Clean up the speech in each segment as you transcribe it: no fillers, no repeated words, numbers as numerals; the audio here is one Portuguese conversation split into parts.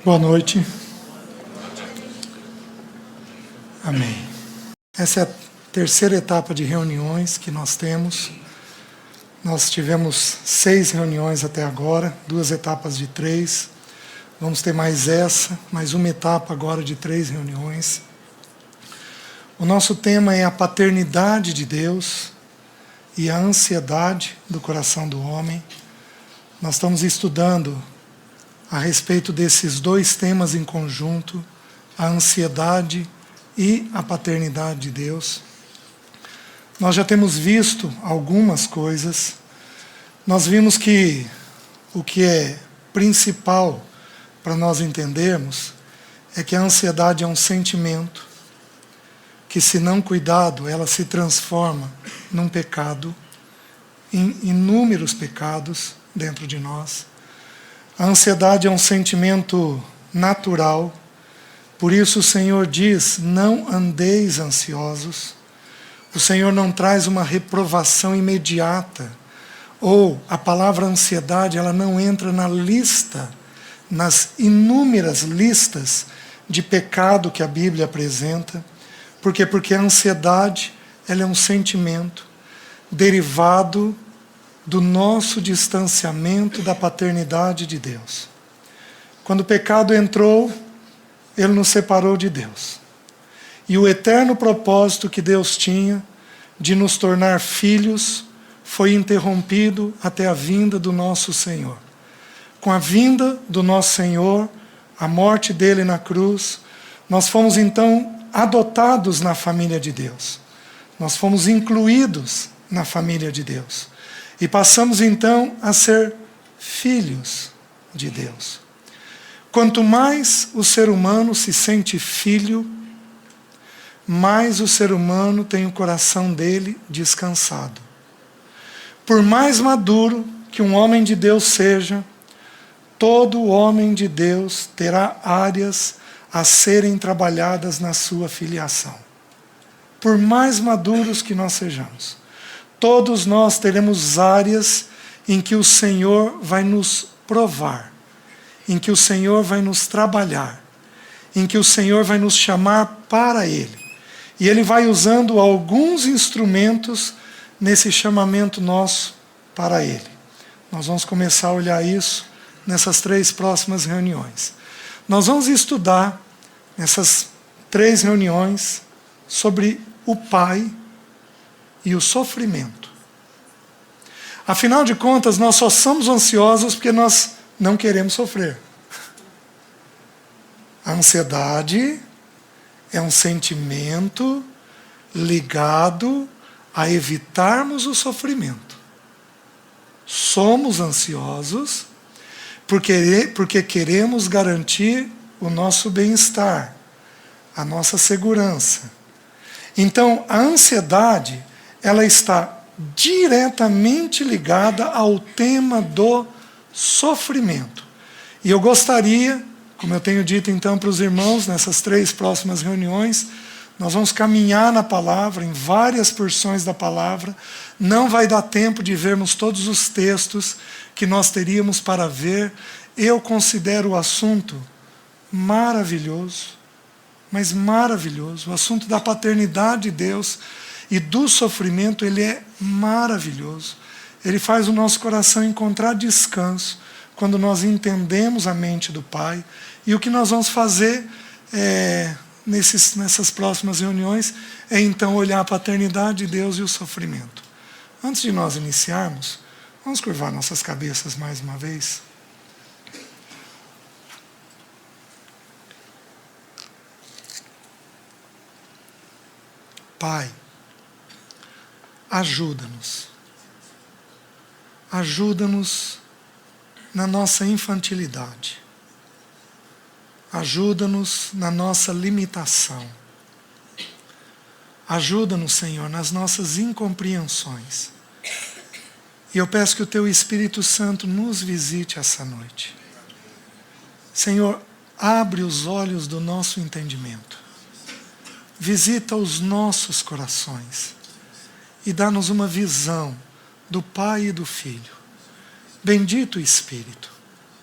Boa noite. Amém. Essa é a terceira etapa de reuniões que nós temos. Nós tivemos 6 reuniões até agora, 2 etapas de 3. Vamos ter mais uma etapa agora de 3 reuniões. O nosso tema é a paternidade de Deus e a ansiedade do coração do homem. Nós estamos estudando a respeito desses 2 temas em conjunto, a ansiedade e a paternidade de Deus. Nós já temos visto algumas coisas. Nós vimos que o que é principal para nós entendermos é que a ansiedade é um sentimento que, se não cuidado, ela se transforma num pecado, em inúmeros pecados dentro de nós. A ansiedade é um sentimento natural, por isso o Senhor diz, não andeis ansiosos. O Senhor não traz uma reprovação imediata, ou a palavra ansiedade, ela não entra na lista, nas inúmeras listas de pecado que a Bíblia apresenta. Por quê? Porque a ansiedade, ela é um sentimento derivado do nosso distanciamento da paternidade de Deus. Quando o pecado entrou, ele nos separou de Deus. E o eterno propósito que Deus tinha de nos tornar filhos foi interrompido até a vinda do nosso Senhor. Com a vinda do nosso Senhor, a morte dele na cruz, nós fomos então adotados na família de Deus. Nós fomos incluídos na família de Deus. E passamos então a ser filhos de Deus. Quanto mais o ser humano se sente filho, mais o ser humano tem o coração dele descansado. Por mais maduro que um homem de Deus seja, todo homem de Deus terá áreas a serem trabalhadas na sua filiação. Por mais maduros que nós sejamos, todos nós teremos áreas em que o Senhor vai nos provar, em que o Senhor vai nos trabalhar, em que o Senhor vai nos chamar para Ele. E Ele vai usando alguns instrumentos nesse chamamento nosso para Ele. Nós vamos começar a olhar isso nessas 3 próximas reuniões. Nós vamos estudar nessas 3 reuniões sobre o Pai e o sofrimento. Afinal de contas, nós só somos ansiosos porque nós não queremos sofrer. A ansiedade é um sentimento ligado a evitarmos o sofrimento. Somos ansiosos porque queremos garantir o nosso bem-estar, a nossa segurança. Então, a ansiedade, ela está diretamente ligada ao tema do sofrimento. E eu gostaria, como eu tenho dito então para os irmãos, nessas 3 próximas reuniões, nós vamos caminhar na palavra, em várias porções da palavra. Não vai dar tempo de vermos todos os textos que nós teríamos para ver. Eu considero o assunto maravilhoso, mas maravilhoso. O assunto da paternidade de Deus e do sofrimento, ele é maravilhoso. Ele faz o nosso coração encontrar descanso quando nós entendemos a mente do Pai. E o que nós vamos fazer nessas próximas reuniões é então olhar a paternidade de Deus e o sofrimento. Antes de nós iniciarmos, vamos curvar nossas cabeças mais uma vez. Pai, ajuda-nos. Ajuda-nos na nossa infantilidade. Ajuda-nos na nossa limitação. Ajuda-nos, Senhor, nas nossas incompreensões. E eu peço que o Teu Espírito Santo nos visite essa noite. Senhor, abre os olhos do nosso entendimento. Visita os nossos corações e dá-nos uma visão do Pai e do Filho. Bendito Espírito,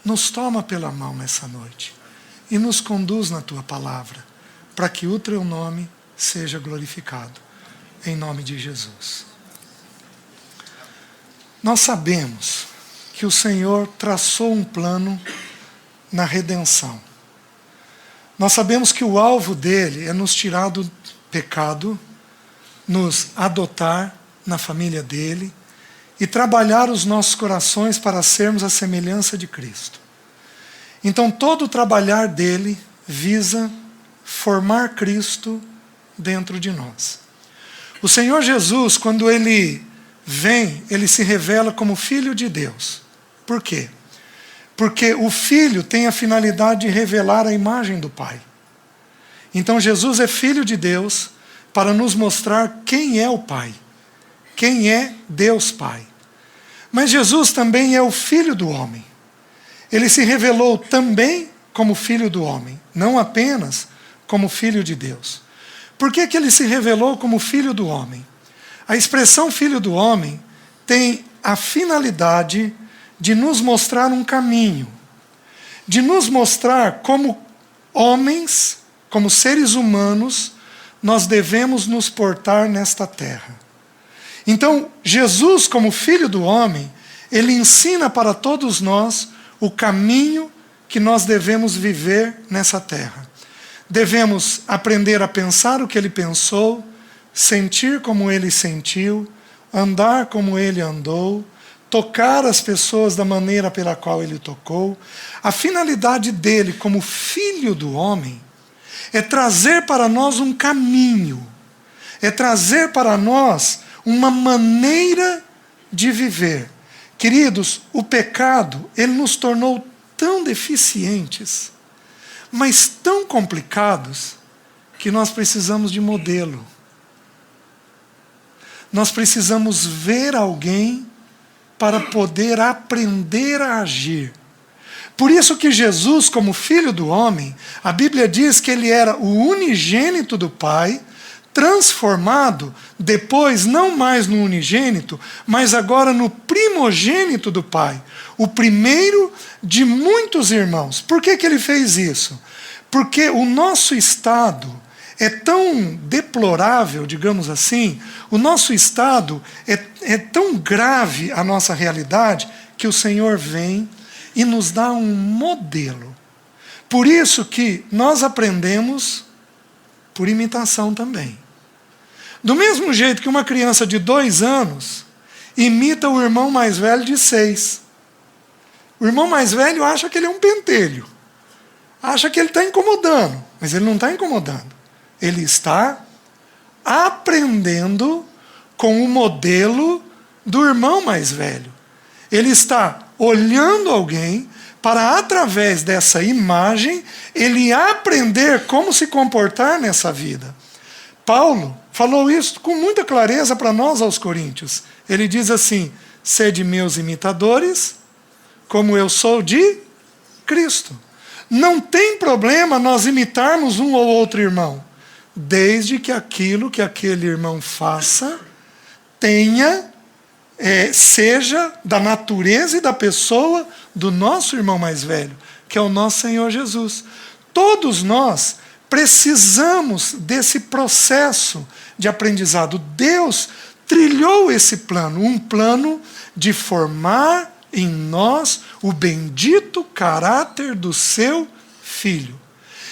nos toma pela mão nessa noite e nos conduz na tua palavra, para que o teu nome seja glorificado. Em nome de Jesus. Nós sabemos que o Senhor traçou um plano na redenção. Nós sabemos que o alvo dele é nos tirar do pecado, nos adotar na família dele e trabalhar os nossos corações para sermos a semelhança de Cristo. Então todo o trabalhar dele visa formar Cristo dentro de nós. O Senhor Jesus, quando ele vem, ele se revela como Filho de Deus. Por quê? Porque o Filho tem a finalidade de revelar a imagem do Pai. Então Jesus é Filho de Deus para nos mostrar quem é o Pai, quem é Deus Pai. Mas Jesus também é o Filho do homem. Ele se revelou também como Filho do homem, não apenas como Filho de Deus. Por que ele se revelou como Filho do homem? A expressão Filho do homem tem a finalidade de nos mostrar um caminho, de nos mostrar como homens, como seres humanos, nós devemos nos portar nesta terra. Então, Jesus, como Filho do homem, ele ensina para todos nós o caminho que nós devemos viver nessa terra. Devemos aprender a pensar o que ele pensou, sentir como ele sentiu, andar como ele andou, tocar as pessoas da maneira pela qual ele tocou. A finalidade dele como Filho do homem é trazer para nós um caminho, é trazer para nós uma maneira de viver. Queridos, o pecado, ele nos tornou tão deficientes, mas tão complicados, que nós precisamos de modelo. Nós precisamos ver alguém para poder aprender a agir. Por isso que Jesus, como Filho do homem, a Bíblia diz que ele era o unigênito do Pai, transformado depois não mais no unigênito, mas agora no primogênito do Pai, o primeiro de muitos irmãos. Por que ele fez isso? Porque o nosso estado é tão deplorável, digamos assim, o nosso estado é tão grave a nossa realidade, que o Senhor vem e nos dá um modelo. Por isso que nós aprendemos por imitação também. Do mesmo jeito que uma criança de 2 anos imita o irmão mais velho de 6. O irmão mais velho acha que ele é um pentelho. Acha que ele está incomodando, mas ele não está incomodando. Ele está aprendendo com o modelo do irmão mais velho. Ele está olhando alguém para, através dessa imagem, ele aprender como se comportar nessa vida. Paulo falou isso com muita clareza para nós aos Coríntios. Ele diz assim: sede meus imitadores, como eu sou de Cristo. Não tem problema nós imitarmos um ou outro irmão, desde que aquilo que aquele irmão faça seja da natureza e da pessoa do nosso irmão mais velho, que é o nosso Senhor Jesus. Todos nós precisamos desse processo de aprendizado. Deus trilhou esse plano, um plano de formar em nós o bendito caráter do seu Filho.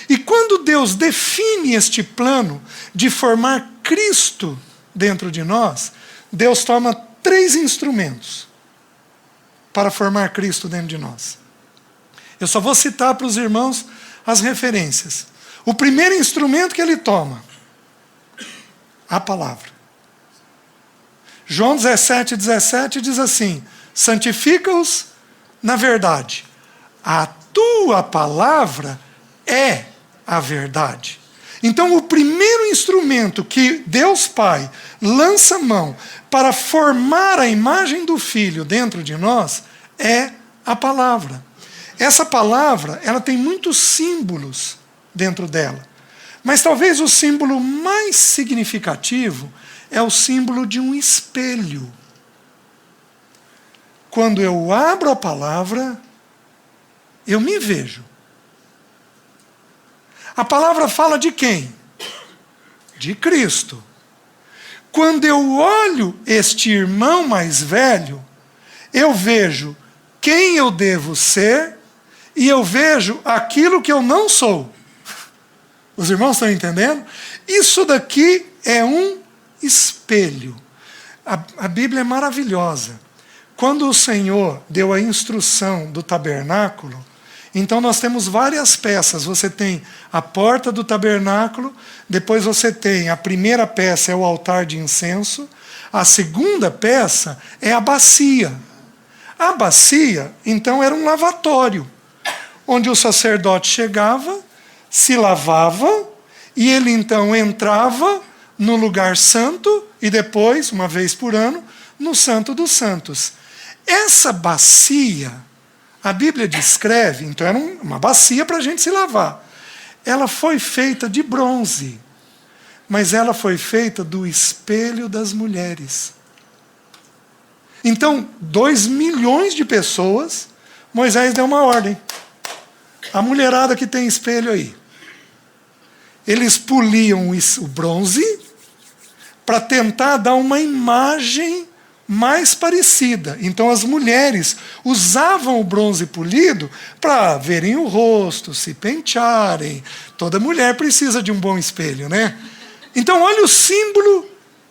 E quando Deus define este plano de formar Cristo dentro de nós, Deus toma 3 instrumentos para formar Cristo dentro de nós. Eu só vou citar para os irmãos as referências. O primeiro instrumento que ele toma, a palavra. João 17:17 diz assim: santifica-os na verdade. A tua palavra é a verdade. Então, o primeiro instrumento que Deus Pai lança mão para formar a imagem do Filho dentro de nós é a palavra. Essa palavra, ela tem muitos símbolos dentro dela. Mas talvez o símbolo mais significativo é o símbolo de um espelho. Quando eu abro a palavra, eu me vejo. A palavra fala de quem? De Cristo. Quando eu olho este irmão mais velho, eu vejo quem eu devo ser e eu vejo aquilo que eu não sou. Os irmãos estão entendendo? Isso daqui é um espelho. A Bíblia é maravilhosa. Quando o Senhor deu a instrução do tabernáculo, então nós temos várias peças. Você tem a porta do tabernáculo, depois você tem a primeira peça é o altar de incenso, a segunda peça é a bacia. A bacia, então, era um lavatório, onde o sacerdote chegava, se lavava, e ele então entrava no lugar santo, e depois, uma vez por ano, no Santo dos Santos. Essa bacia, a Bíblia descreve, então era uma bacia para a gente se lavar. Ela foi feita de bronze, mas ela foi feita do espelho das mulheres. Então, 2 milhões de pessoas, Moisés deu uma ordem. A mulherada que tem espelho aí. Eles poliam o bronze para tentar dar uma imagem mais parecida. Então as mulheres usavam o bronze polido para verem o rosto, se pentearem. Toda mulher precisa de um bom espelho, né? Então olha o símbolo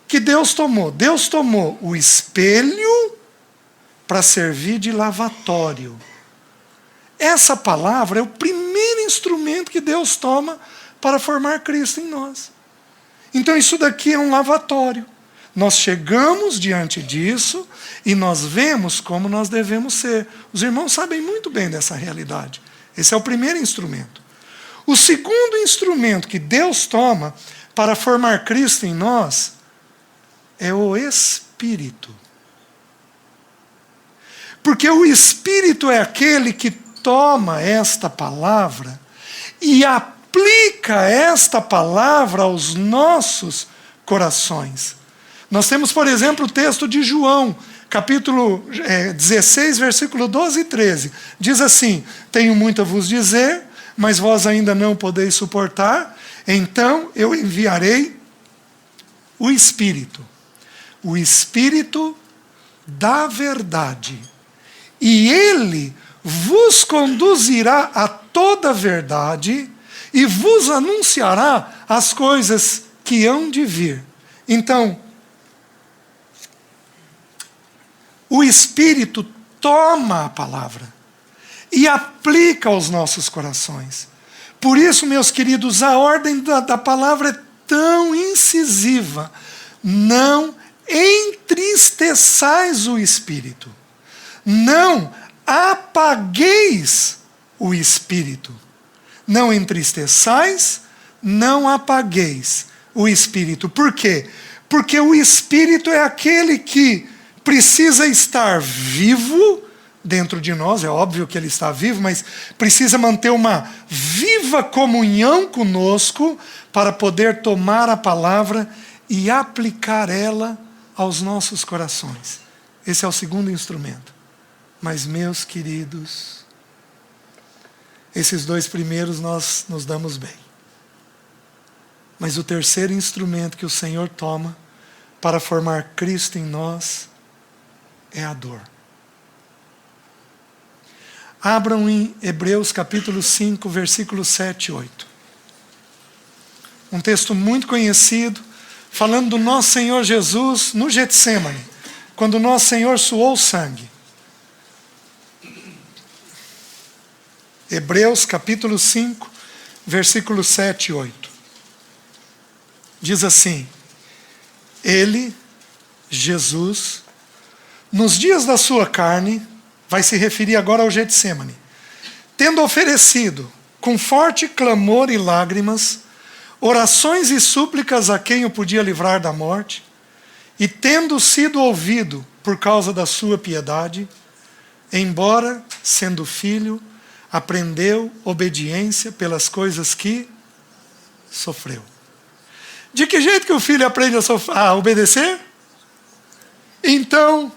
que Deus tomou. Deus tomou o espelho para servir de lavatório. Essa palavra é o primeiro instrumento que Deus toma para formar Cristo em nós. Então isso daqui é um lavatório. Nós chegamos diante disso e nós vemos como nós devemos ser. Os irmãos sabem muito bem dessa realidade. Esse é o primeiro instrumento. O segundo instrumento que Deus toma para formar Cristo em nós é o Espírito. Porque o Espírito é aquele que toma esta palavra e aplica esta palavra aos nossos corações. Nós temos, por exemplo, o texto de João, capítulo 16, versículo 12 e 13. Diz assim: tenho muito a vos dizer, mas vós ainda não podeis suportar, então eu enviarei o Espírito da verdade, e ele vos conduzirá a toda a verdade e vos anunciará as coisas que hão de vir. Então, o Espírito toma a palavra e aplica aos nossos corações. Por isso, meus queridos, a ordem da palavra é tão incisiva. Não entristeçais o Espírito. Não apagueis o Espírito. Não entristeçais, não apagueis o Espírito. Por quê? Porque o Espírito é aquele que precisa estar vivo dentro de nós, é óbvio que ele está vivo, mas precisa manter uma viva comunhão conosco para poder tomar a palavra e aplicar ela aos nossos corações. Esse é o segundo instrumento. Mas, meus queridos, esses 2 primeiros nós nos damos bem. Mas o terceiro instrumento que o Senhor toma para formar Cristo em nós é a dor. Abram em Hebreus capítulo 5, versículos 7 e 8. Um texto muito conhecido, falando do nosso Senhor Jesus no Getsêmani, quando o nosso Senhor suou sangue. Hebreus capítulo 5, versículos 7 e 8. Diz assim: ele, Jesus, nos dias da sua carne, vai se referir agora ao Getsêmani, tendo oferecido, com forte clamor e lágrimas, orações e súplicas a quem o podia livrar da morte, e tendo sido ouvido por causa da sua piedade, embora, sendo filho, aprendeu obediência pelas coisas que sofreu. De que jeito que o filho aprende a obedecer? Então,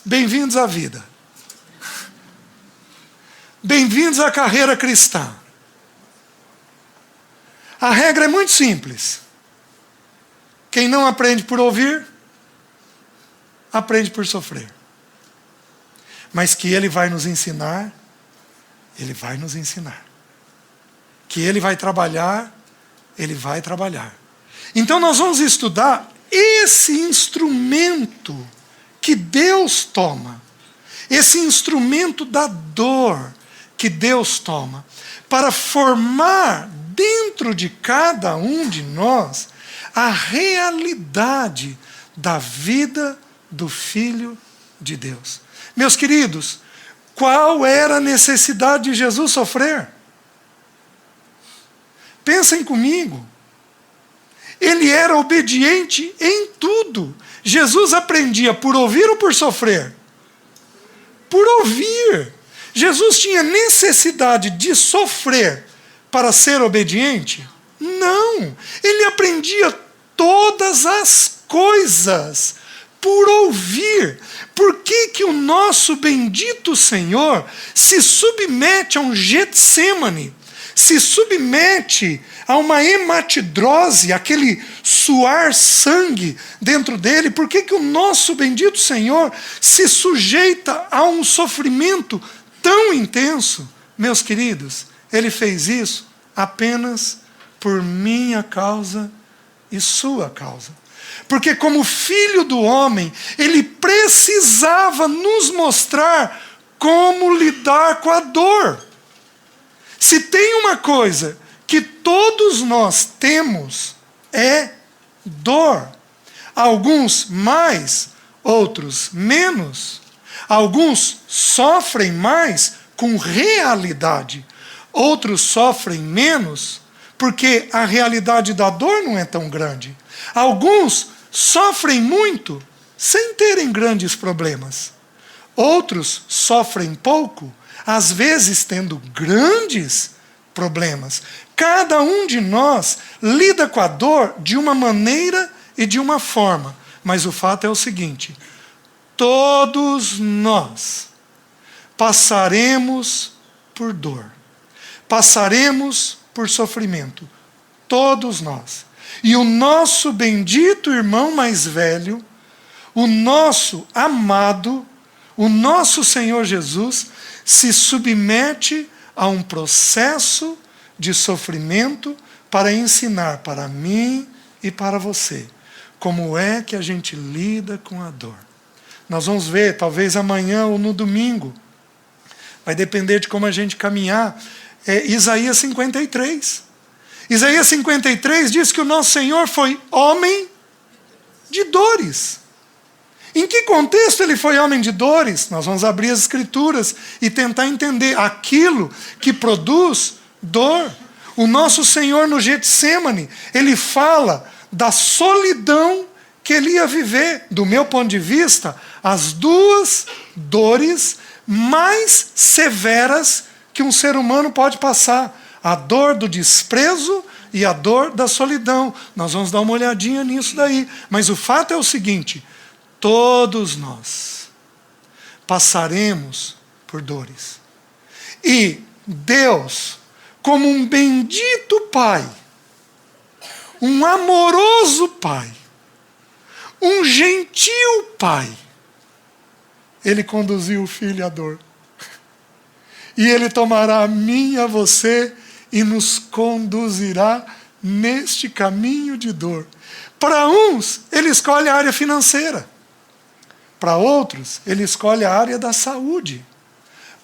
bem-vindos à vida. Bem-vindos à carreira cristã. A regra é muito simples. Quem não aprende por ouvir, aprende por sofrer. Mas que Ele vai nos ensinar, Ele vai nos ensinar. Que Ele vai trabalhar, Ele vai trabalhar. Então nós vamos estudar esse instrumento que Deus toma, esse instrumento da dor que Deus toma, para formar dentro de cada um de nós a realidade da vida do Filho de Deus. Meus queridos, qual era a necessidade de Jesus sofrer? Pensem comigo. Ele era obediente em tudo. Jesus aprendia por ouvir ou por sofrer? Por ouvir. Jesus tinha necessidade de sofrer para ser obediente? Não. Ele aprendia todas as coisas por ouvir. Por que que o nosso bendito Senhor se submete a um Getsemane? Se submete a uma hematidrose, aquele suar sangue dentro dele? Por que que o nosso bendito Senhor se sujeita a um sofrimento tão intenso? Meus queridos, Ele fez isso apenas por minha causa e sua causa. Porque como Filho do homem, Ele precisava nos mostrar como lidar com a dor. Se tem uma coisa que todos nós temos, é dor. Alguns mais, outros menos. Alguns sofrem mais com realidade. Outros sofrem menos porque a realidade da dor não é tão grande. Alguns sofrem muito sem terem grandes problemas. Outros sofrem pouco, às vezes tendo grandes problemas. Cada um de nós lida com a dor de uma maneira e de uma forma. Mas o fato é o seguinte: todos nós passaremos por dor. Passaremos por sofrimento. Todos nós. E o nosso bendito irmão mais velho, o nosso amado, o nosso Senhor Jesus, se submete a um processo de sofrimento para ensinar para mim e para você como é que a gente lida com a dor. Nós vamos ver, talvez amanhã ou no domingo, vai depender de como a gente caminhar, Isaías 53. Isaías 53 diz que o nosso Senhor foi homem de dores. Em que contexto ele foi homem de dores? Nós vamos abrir as Escrituras e tentar entender aquilo que produz dor. O nosso Senhor no Getsemane, ele fala da solidão que ele ia viver. Do meu ponto de vista, as duas dores mais severas que um ser humano pode passar: a dor do desprezo e a dor da solidão. Nós vamos dar uma olhadinha nisso daí. Mas o fato é o seguinte: todos nós passaremos por dores. E Deus, como um bendito Pai, um amoroso Pai, um gentil Pai, Ele conduziu o Filho à dor. E Ele tomará a mim e a você e nos conduzirá neste caminho de dor. Para uns, Ele escolhe a área financeira. Para outros, Ele escolhe a área da saúde.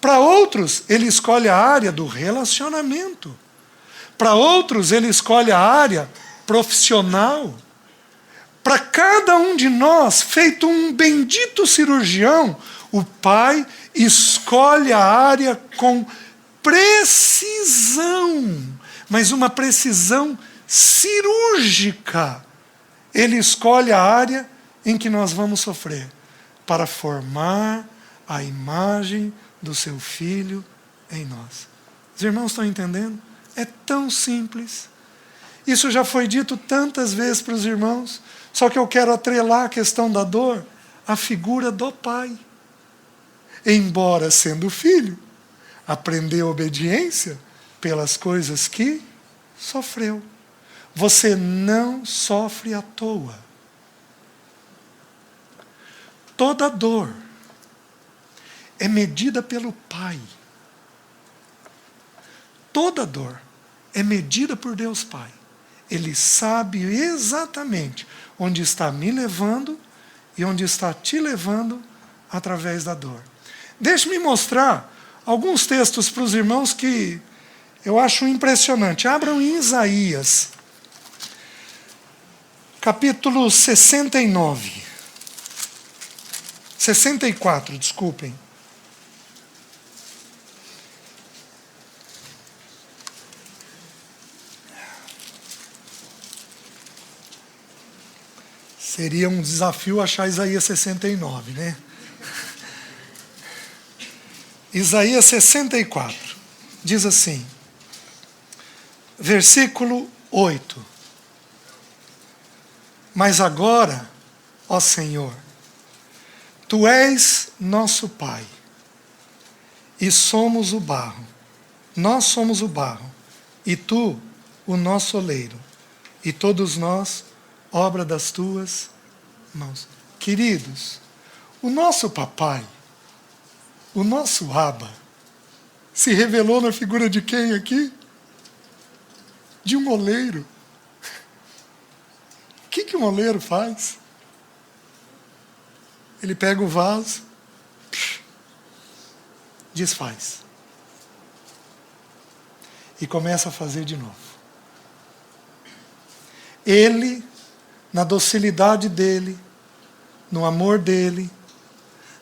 Para outros, Ele escolhe a área do relacionamento. Para outros, Ele escolhe a área profissional. Para cada um de nós, feito um bendito cirurgião, o Pai escolhe a área com precisão, mas uma precisão cirúrgica. Ele escolhe a área em que nós vamos sofrer, para formar a imagem do seu Filho em nós. Os irmãos estão entendendo? É tão simples. Isso já foi dito tantas vezes para os irmãos, só que eu quero atrelar a questão da dor à figura do Pai. Embora sendo filho, aprendeu obediência pelas coisas que sofreu. você não sofre à toa. Toda dor é medida pelo Pai. Toda dor é medida por Deus Pai. Ele sabe exatamente onde está me levando e onde está te levando através da dor. Deixe-me mostrar alguns textos para os irmãos que eu acho impressionante. Abram em Isaías, capítulo 69. 64, desculpem. Seria um desafio achar Isaías 69, né? Isaías 64, diz assim, versículo 8. Mas agora, ó Senhor, Tu és nosso Pai, e somos o barro. Nós somos o barro, e Tu, o nosso oleiro, e todos nós, obra das Tuas mãos. Queridos, o nosso papai, o nosso Abba, se revelou na figura de quem aqui? De um oleiro. O que um oleiro faz? Ele pega o vaso, desfaz. E começa a fazer de novo. Ele, na docilidade dele, no amor dele,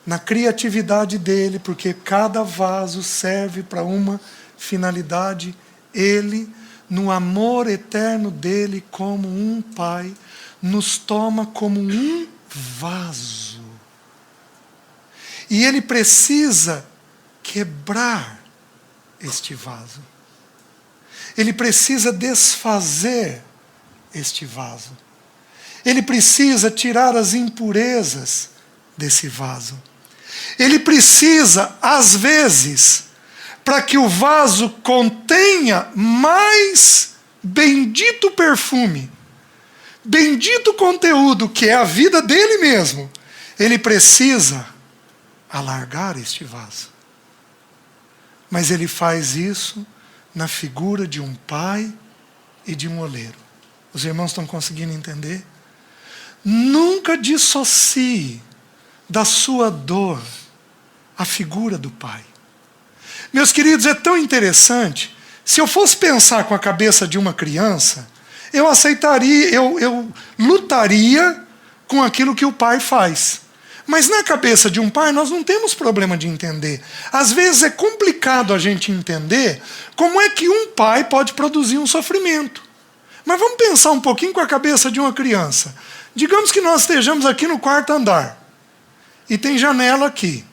na criatividade dele, porque cada vaso serve para uma finalidade, ele, no amor eterno dele, como um pai, nos toma como um vaso. E ele precisa quebrar este vaso. Ele precisa desfazer este vaso. Ele precisa tirar as impurezas desse vaso. Ele precisa, às vezes, para que o vaso contenha mais bendito perfume, bendito conteúdo, que é a vida dele mesmo, ele precisa alargar este vaso. Mas ele faz isso na figura de um pai e de um oleiro. Os irmãos estão conseguindo entender? Nunca dissocie da sua dor a figura do Pai. Meus queridos, é tão interessante. Se eu fosse pensar com a cabeça de uma criança, eu aceitaria, eu lutaria com aquilo que o pai faz. Mas na cabeça de um pai nós não temos problema de entender. Às vezes é complicado a gente entender como é que um pai pode produzir um sofrimento. Mas vamos pensar um pouquinho com a cabeça de uma criança. Digamos que nós estejamos aqui no quarto andar. E tem janela aqui.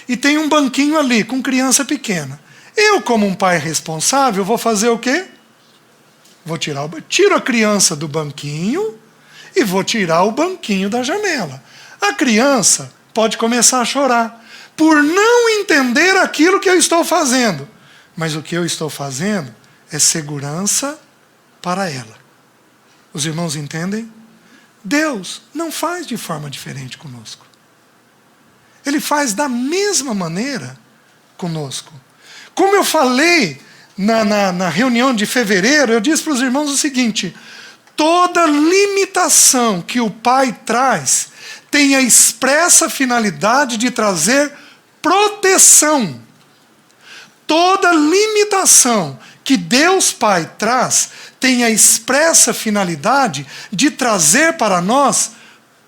E tem um banquinho ali com criança pequena. Eu, como um pai responsável, vou fazer o quê? Tiro a criança do banquinho e vou tirar o banquinho da janela. A criança pode começar a chorar por não entender aquilo que eu estou fazendo. Mas o que eu estou fazendo é segurança para ela. Os irmãos entendem? Deus não faz de forma diferente conosco. Ele faz da mesma maneira conosco. Como eu falei na reunião de fevereiro, eu disse para os irmãos o seguinte: toda limitação que o Pai traz tem a expressa finalidade de trazer proteção. Toda limitação que Deus Pai traz tem a expressa finalidade de trazer para nós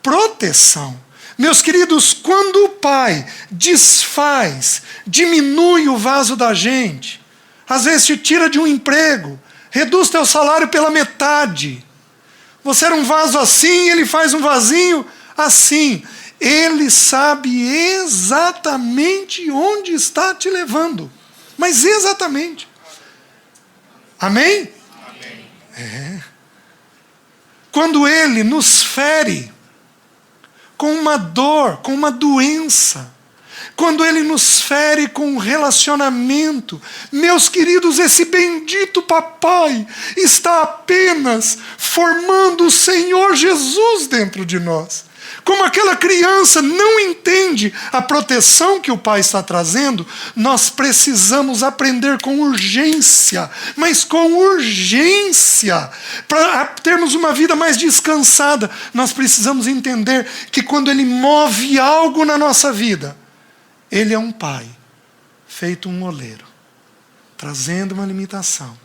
proteção. Meus queridos, quando o Pai desfaz, diminui o vaso da gente, às vezes te tira de um emprego, reduz teu salário pela metade. Você era um vaso assim, ele faz um vasinho assim. Ele sabe exatamente onde está te levando. Mas exatamente. Amém? Amém. É. Quando ele nos fere com uma dor, com uma doença, quando Ele nos fere com um relacionamento. Meus queridos, esse bendito papai está apenas formando o Senhor Jesus dentro de nós. Como aquela criança não entende a proteção que o pai está trazendo, nós precisamos aprender com urgência, mas com urgência, para termos uma vida mais descansada. Nós precisamos entender que quando Ele move algo na nossa vida, Ele é um pai, feito um oleiro, trazendo uma limitação,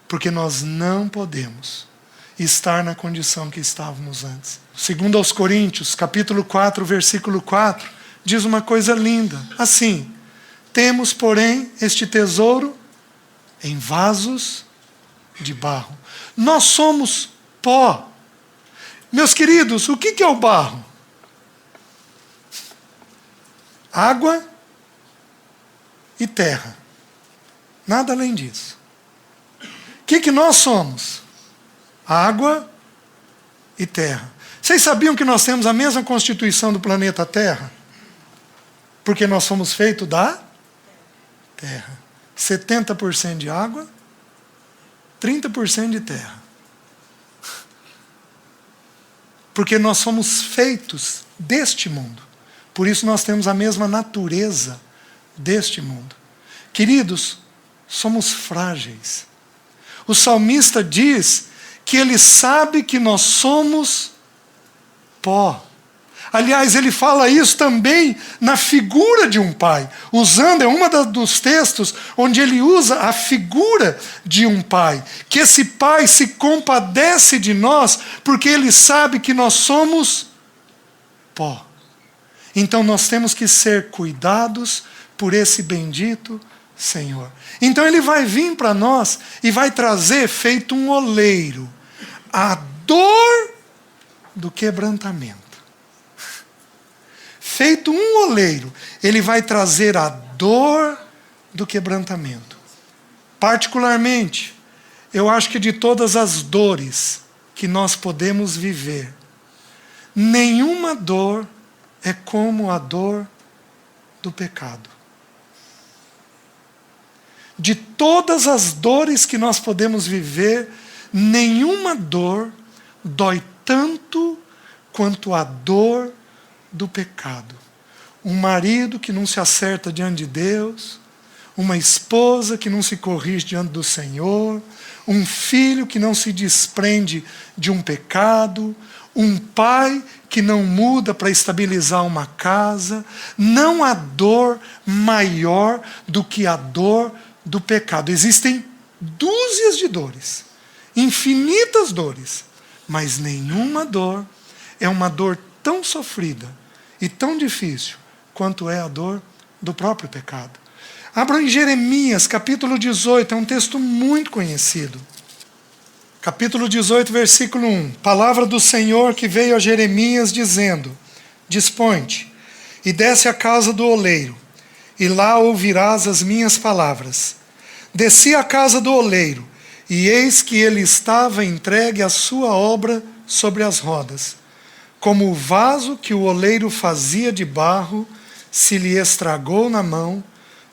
porque nós não podemos estar na condição que estávamos antes. Segundo aos Coríntios, capítulo 4, versículo 4, diz uma coisa linda. Assim, temos, porém, este tesouro em vasos de barro. Nós somos pó. Meus queridos, o que é o barro? Água e terra. Nada além disso. O que nós somos? Água e terra. Vocês sabiam que nós temos a mesma constituição do planeta Terra? Porque nós somos feitos da terra. 70% de água, 30% de terra. Porque nós somos feitos deste mundo. Por isso nós temos a mesma natureza deste mundo. Queridos, somos frágeis. O salmista diz que ele sabe que nós somos pó. Aliás, ele fala isso também na figura de um pai. Usando, é uma dos textos onde ele usa a figura de um pai. Que esse pai se compadece de nós porque ele sabe que nós somos pó. Então nós temos que ser cuidados por esse bendito Senhor. Então Ele vai vir para nós e vai trazer, feito um oleiro, a dor do quebrantamento. Feito um oleiro, Ele vai trazer a dor do quebrantamento. Particularmente, eu acho que de todas as dores que nós podemos viver, nenhuma dor é como a dor do pecado. De todas as dores que nós podemos viver, nenhuma dor dói tanto quanto a dor do pecado. Um marido que não se acerta diante de Deus, uma esposa que não se corrige diante do Senhor, um filho que não se desprende de um pecado, um pai que não muda para estabilizar uma casa. Não há dor maior do que a dor do pecado. Existem dúzias de dores, infinitas dores, mas nenhuma dor é uma dor tão sofrida e tão difícil quanto é a dor do próprio pecado. Abram em Jeremias, capítulo 18, é um texto muito conhecido. Capítulo 18, versículo 1. Palavra do Senhor que veio a Jeremias dizendo: Dispõe-te e desce à casa do oleiro, e lá ouvirás as minhas palavras. Desci à casa do oleiro, e eis que ele estava entregue à sua obra sobre as rodas. Como o vaso que o oleiro fazia de barro, se lhe estragou na mão,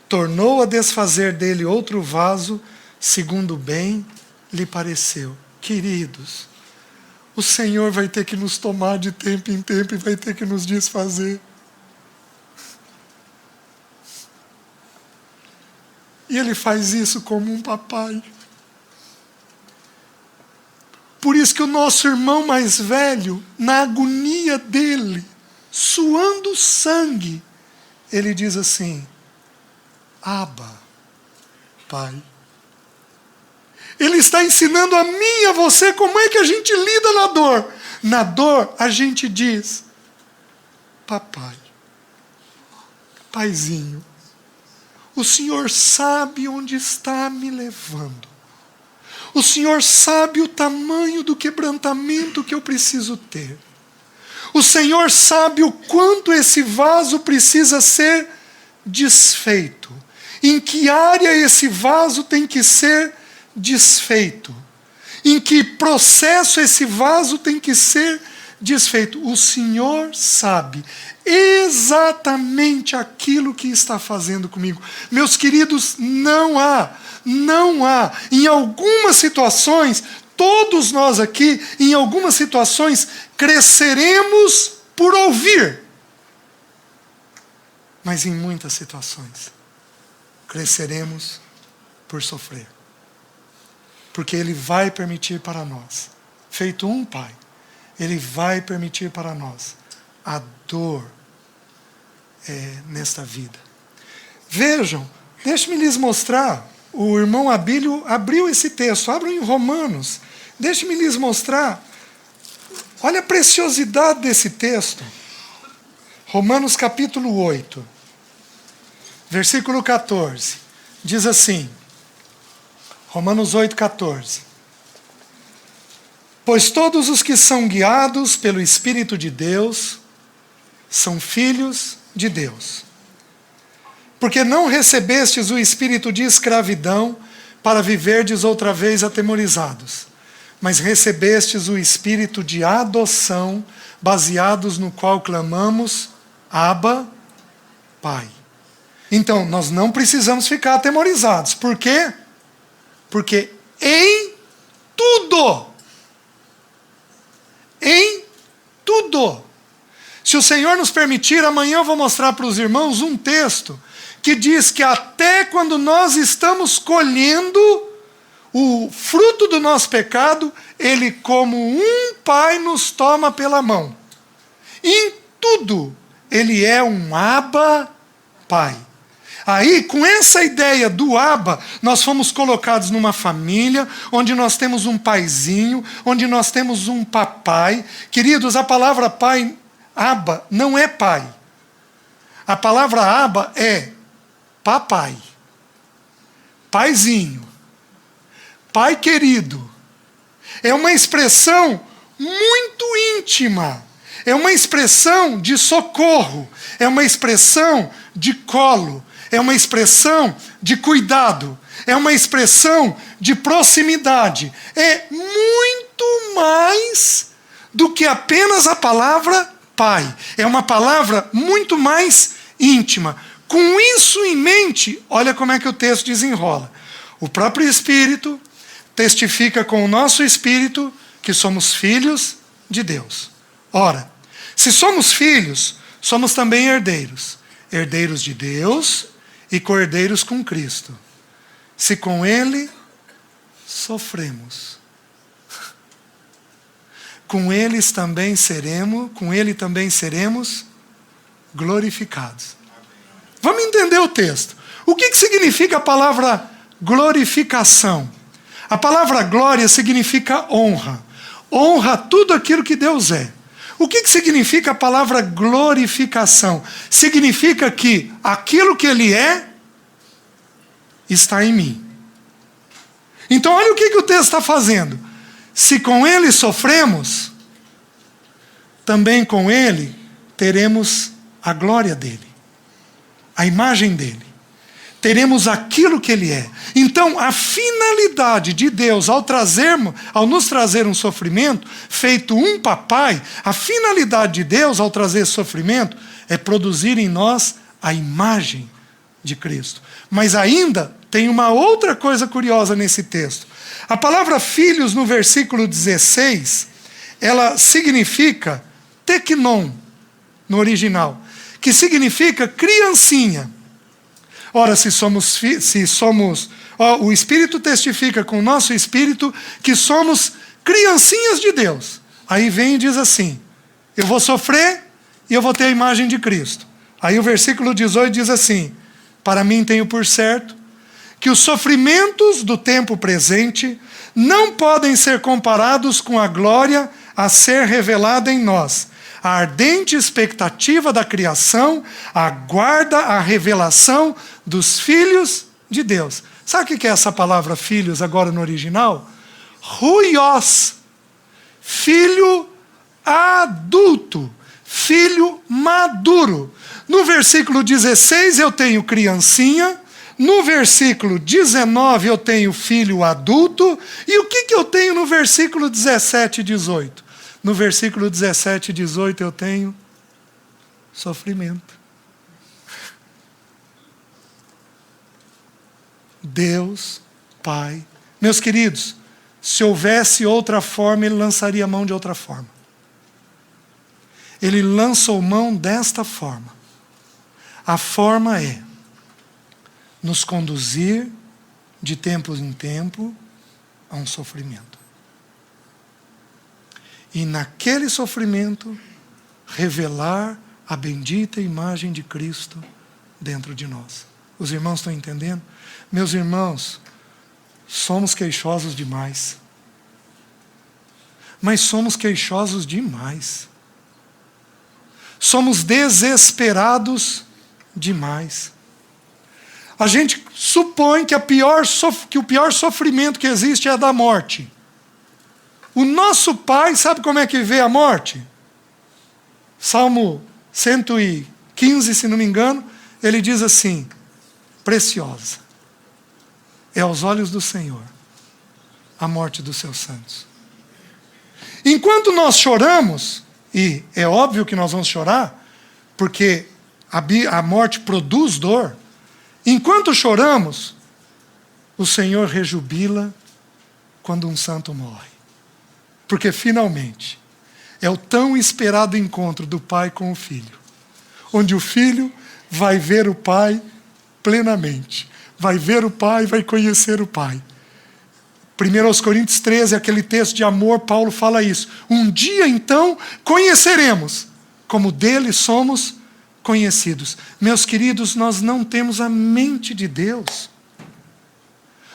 tornou a desfazer dele outro vaso, segundo bem lhe pareceu. Queridos, o Senhor vai ter que nos tomar de tempo em tempo e vai ter que nos desfazer. E Ele faz isso como um papai. Por isso que o nosso irmão mais velho, na agonia dele, suando sangue, ele diz assim: Abba, Pai. Ele está ensinando a mim e a você como é que a gente lida na dor. Na dor, a gente diz: Papai, Paizinho, o Senhor sabe onde está me levando. O Senhor sabe o tamanho do quebrantamento que eu preciso ter. O Senhor sabe o quanto esse vaso precisa ser desfeito. Em que área esse vaso tem que ser desfeito? Em que processo esse vaso tem que ser desfeito. O Senhor sabe exatamente aquilo que está fazendo comigo. Meus queridos, não há. Em algumas situações, todos nós aqui, em algumas situações, cresceremos por ouvir. Mas em muitas situações, cresceremos por sofrer. Porque Ele vai permitir para nós, feito um Pai, Ele vai permitir para nós a dor nesta vida. Vejam, deixe-me lhes mostrar. O irmão Abílio abriu esse texto, abram em Romanos. Deixe-me lhes mostrar. Olha a preciosidade desse texto. Romanos capítulo 8, versículo 14. Diz assim, Romanos 8, 14. Pois todos os que são guiados pelo Espírito de Deus são filhos de Deus. Porque não recebestes o espírito de escravidão para viverdes outra vez atemorizados, mas recebestes o espírito de adoção, baseados no qual clamamos, Abba, Pai. Então, nós não precisamos ficar atemorizados. Por quê? Porque em tudo, se o Senhor nos permitir, amanhã eu vou mostrar para os irmãos um texto que diz que até quando nós estamos colhendo o fruto do nosso pecado, Ele, como um Pai, nos toma pela mão. Em tudo, Ele é um Abba, Pai. Aí, com essa ideia do Abba, nós fomos colocados numa família, onde nós temos um paizinho, onde nós temos um papai. Queridos, a palavra pai, Abba, não é pai. A palavra Abba é papai, paizinho, pai querido. É uma expressão muito íntima. É uma expressão de socorro. É uma expressão de colo. É uma expressão de cuidado. É uma expressão de proximidade. É muito mais do que apenas a palavra pai. É uma palavra muito mais íntima. Com isso em mente, olha como é que o texto desenrola. O próprio Espírito testifica com o nosso Espírito que somos filhos de Deus. Ora, se somos filhos, somos também herdeiros. Herdeiros de Deus e co-herdeiros com Cristo. Se com Ele sofremos, com Ele também seremos glorificados. Vamos entender o texto. O que significa a palavra glorificação? A palavra glória significa honra. Honra tudo aquilo que Deus é. O que significa a palavra glorificação? Significa que aquilo que Ele é, está em mim. Então olha o que o texto está fazendo. Se com Ele sofremos, também com Ele teremos a glória dEle, a imagem dEle. Teremos aquilo que Ele é. Então, a finalidade de Deus ao nos trazer um sofrimento, feito um papai, a finalidade de Deus ao trazer sofrimento é produzir em nós a imagem de Cristo. Mas ainda tem uma outra coisa curiosa nesse texto. A palavra filhos no versículo 16, ela significa teknon no original, que significa criancinha. Ora, o Espírito testifica com o nosso Espírito que somos criancinhas de Deus. Aí vem e diz assim, eu vou sofrer e eu vou ter a imagem de Cristo. Aí o versículo 18 diz assim, para mim tenho por certo que os sofrimentos do tempo presente não podem ser comparados com a glória a ser revelada em nós. A ardente expectativa da criação aguarda a revelação dos filhos de Deus. Sabe o que é essa palavra filhos agora no original? Huios. Filho adulto. Filho maduro. No versículo 16 eu tenho criancinha. No versículo 19 eu tenho filho adulto. E o que eu tenho no versículo 17 e 18? no versículo 17 e 18 eu tenho sofrimento. Deus, Pai. Meus queridos, se houvesse outra forma, ele lançaria mão de outra forma. Ele lançou mão desta forma. A forma é nos conduzir de tempo em tempo a um sofrimento. E naquele sofrimento, revelar a bendita imagem de Cristo dentro de nós. Os irmãos estão entendendo? Meus irmãos, somos queixosos demais. Mas somos queixosos demais. Somos desesperados demais. A gente supõe que o pior sofrimento que existe é a da morte. O nosso Pai, sabe como é que vê a morte? Salmo 115, se não me engano, ele diz assim: preciosa é aos olhos do Senhor a morte dos seus santos. Enquanto nós choramos, e é óbvio que nós vamos chorar, porque a morte produz dor, enquanto choramos, o Senhor rejubila quando um santo morre. Porque finalmente é o tão esperado encontro do pai com o filho, onde o filho vai ver o pai plenamente, vai ver o pai, vai conhecer o pai. 1 Coríntios 13, aquele texto de amor, Paulo fala isso. Um dia então conheceremos, como dele somos conhecidos. Meus queridos, nós não temos a mente de Deus.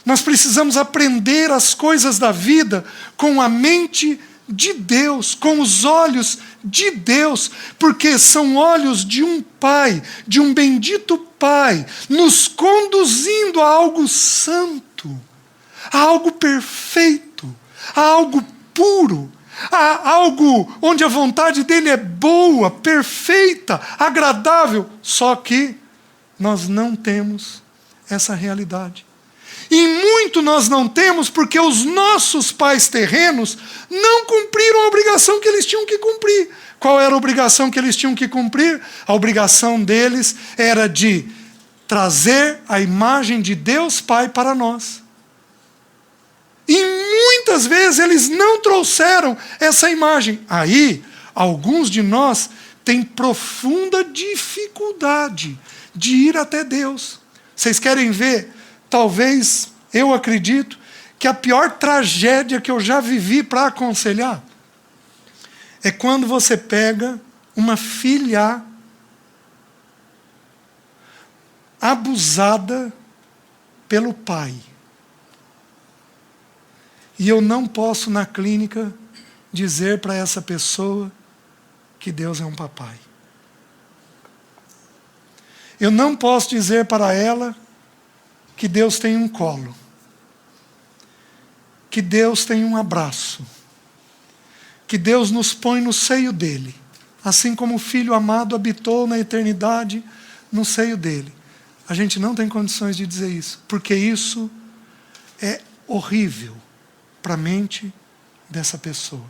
Nós precisamos aprender as coisas da vida com a mente de Deus, com os olhos de Deus, porque são olhos de um Pai, de um bendito Pai, nos conduzindo a algo santo, a algo perfeito, a algo puro, a algo onde a vontade dele é boa, perfeita, agradável. Só que nós não temos essa realidade. E muito nós não temos porque os nossos pais terrenos não cumpriram a obrigação que eles tinham que cumprir. Qual era a obrigação que eles tinham que cumprir? A obrigação deles era de trazer a imagem de Deus Pai para nós. E muitas vezes eles não trouxeram essa imagem. Aí, alguns de nós têm profunda dificuldade de ir até Deus. Vocês querem ver? Talvez, eu acredito, que a pior tragédia que eu já vivi para aconselhar é quando você pega uma filha abusada pelo pai. E eu não posso, na clínica, dizer para essa pessoa que Deus é um papai. Eu não posso dizer para ela que Deus tem um colo, que Deus tem um abraço, que Deus nos põe no seio dele, assim como o Filho amado habitou na eternidade no seio dele. A gente não tem condições de dizer isso, porque isso é horrível para a mente dessa pessoa.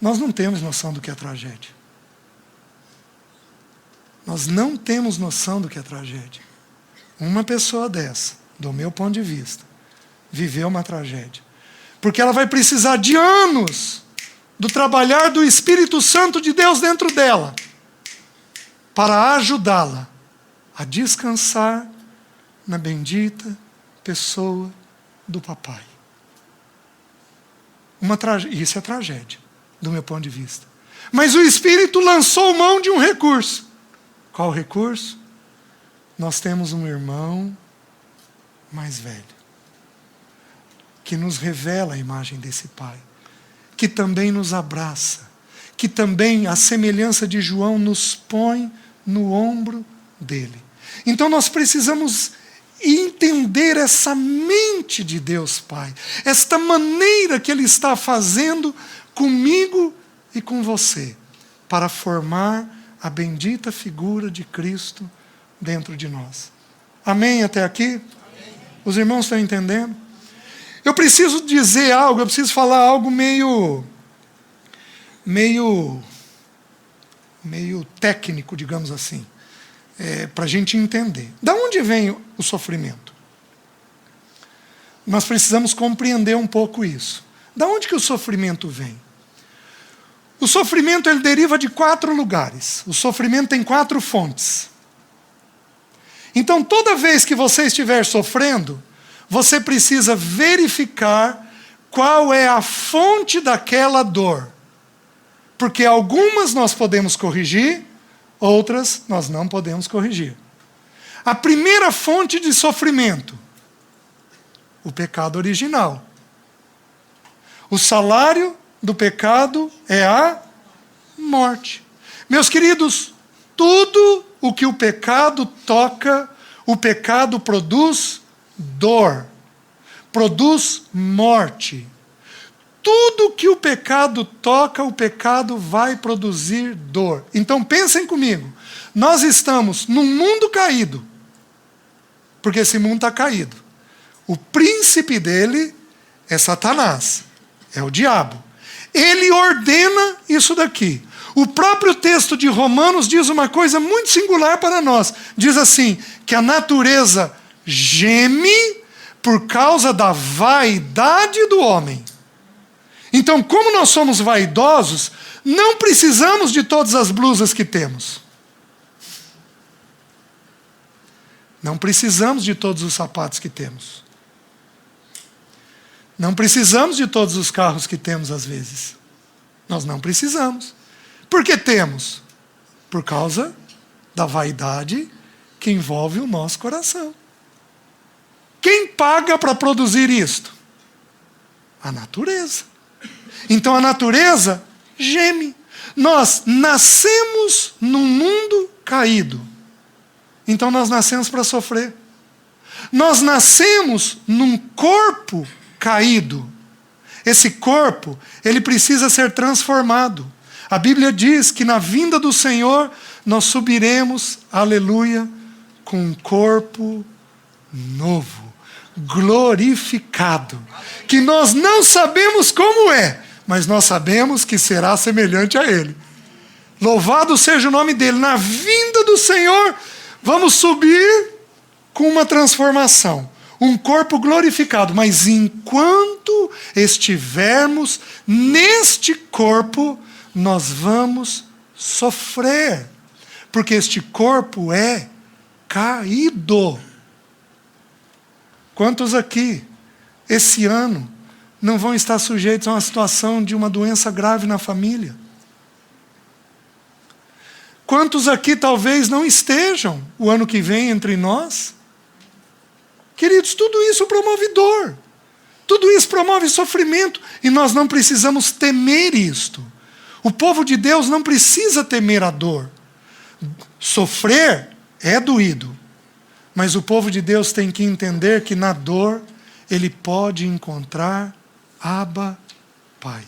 Nós não temos noção do que é tragédia. Nós não temos noção do que é tragédia. Uma pessoa dessa, do meu ponto de vista, viveu uma tragédia. Porque ela vai precisar de anos do trabalhar do Espírito Santo de Deus dentro dela para ajudá-la a descansar na bendita pessoa do papai. Isso é tragédia, do meu ponto de vista. Mas o Espírito lançou mão de um recurso. Qual recurso? Nós temos um irmão mais velho, que nos revela a imagem desse Pai, que também nos abraça, que também, à semelhança de João, nos põe no ombro dele. Então nós precisamos entender essa mente de Deus Pai, esta maneira que Ele está fazendo comigo e com você, para formar a bendita figura de Cristo dentro de nós. Amém até aqui? Amém. Os irmãos estão entendendo? Eu preciso dizer algo, eu preciso falar algo meio meio técnico, digamos assim, para a gente entender. Da onde vem o sofrimento? Nós precisamos compreender um pouco isso. Da onde que o sofrimento vem? O sofrimento ele deriva de 4 lugares. O sofrimento tem 4 fontes. Então, toda vez que você estiver sofrendo, você precisa verificar qual é a fonte daquela dor. Porque algumas nós podemos corrigir, outras nós não podemos corrigir. A primeira fonte de sofrimento, o pecado original. O salário do pecado é a morte. Meus queridos, tudo o que o pecado toca, o pecado produz dor, produz morte. Tudo que o pecado toca, o pecado vai produzir dor. Então pensem comigo, nós estamos num mundo caído, porque esse mundo está caído. O príncipe dele é Satanás, é o diabo. Ele ordena isso daqui. O próprio texto de Romanos diz uma coisa muito singular para nós. Diz assim, que a natureza geme por causa da vaidade do homem. Então, como nós somos vaidosos, não precisamos de todas as blusas que temos. Não precisamos de todos os sapatos que temos. Não precisamos de todos os carros que temos às vezes. Nós não precisamos. Por que temos? Por causa da vaidade que envolve o nosso coração. Quem paga para produzir isto? A natureza. Então a natureza geme. Nós nascemos num mundo caído. Então nós nascemos para sofrer. Nós nascemos num corpo caído. Esse corpo, ele precisa ser transformado. A Bíblia diz que na vinda do Senhor, nós subiremos, aleluia, com um corpo novo, glorificado, que nós não sabemos como é, mas nós sabemos que será semelhante a Ele. Louvado seja o nome dEle. Na vinda do Senhor, vamos subir com uma transformação, um corpo glorificado, mas enquanto estivermos neste corpo, nós vamos sofrer, porque este corpo é caído. Quantos aqui, esse ano, não vão estar sujeitos a uma situação de uma doença grave na família? Quantos aqui talvez não estejam o ano que vem entre nós? Queridos, tudo isso promove dor, tudo isso promove sofrimento, e nós não precisamos temer isto. O povo de Deus não precisa temer a dor. Sofrer é doído, mas o povo de Deus tem que entender que na dor ele pode encontrar Abba, Pai.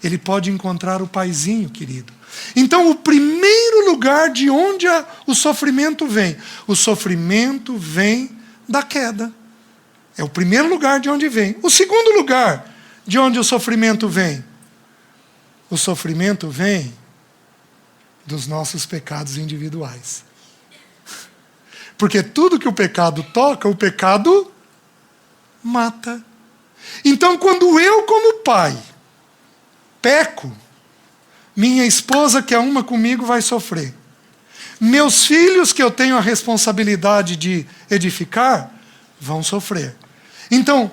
Ele pode encontrar o Paizinho, querido. Então, o primeiro lugar de onde o sofrimento vem? O sofrimento vem da queda. É o primeiro lugar de onde vem. O segundo lugar de onde o sofrimento vem? O sofrimento vem dos nossos pecados individuais. Porque tudo que o pecado toca, o pecado mata. Então, quando eu, como pai, peco, minha esposa, que é uma comigo, vai sofrer. Meus filhos, que eu tenho a responsabilidade de edificar, vão sofrer. Então,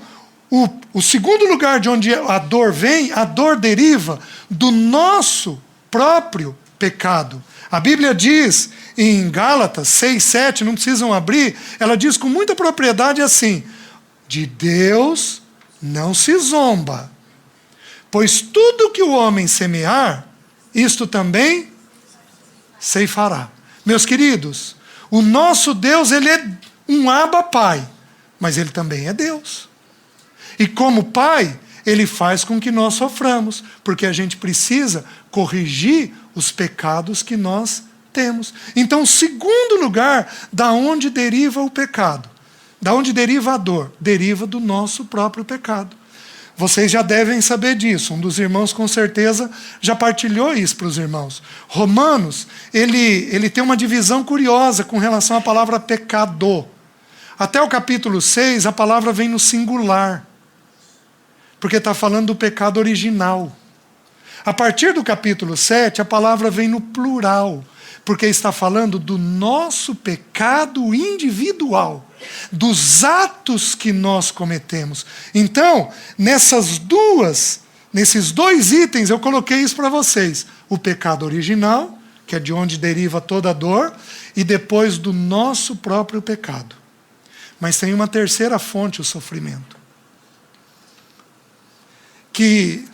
o segundo lugar de onde a dor vem, a dor deriva do nosso próprio pecado. A Bíblia diz em Gálatas 6, 7, não precisam abrir, ela diz com muita propriedade assim: de Deus não se zomba, pois tudo que o homem semear, isto também ceifará. Meus queridos, o nosso Deus, ele é um Abba Pai, mas ele também é Deus. E como Pai, ele faz com que nós soframos, porque a gente precisa corrigir os pecados que nós temos. Então, o segundo lugar, da onde deriva o pecado, da onde deriva a dor, deriva do nosso próprio pecado. Vocês já devem saber disso. Um dos irmãos, com certeza, já partilhou isso para os irmãos. Romanos, ele tem uma divisão curiosa com relação à palavra pecado. Até o capítulo 6, a palavra vem no singular, porque está falando do pecado original. A partir do capítulo 7, a palavra vem no plural, porque está falando do nosso pecado individual, dos atos que nós cometemos. Então, nesses dois itens, eu coloquei isso para vocês. O pecado original, que é de onde deriva toda a dor, e depois do nosso próprio pecado. Mas tem uma terceira fonte, o sofrimento. Que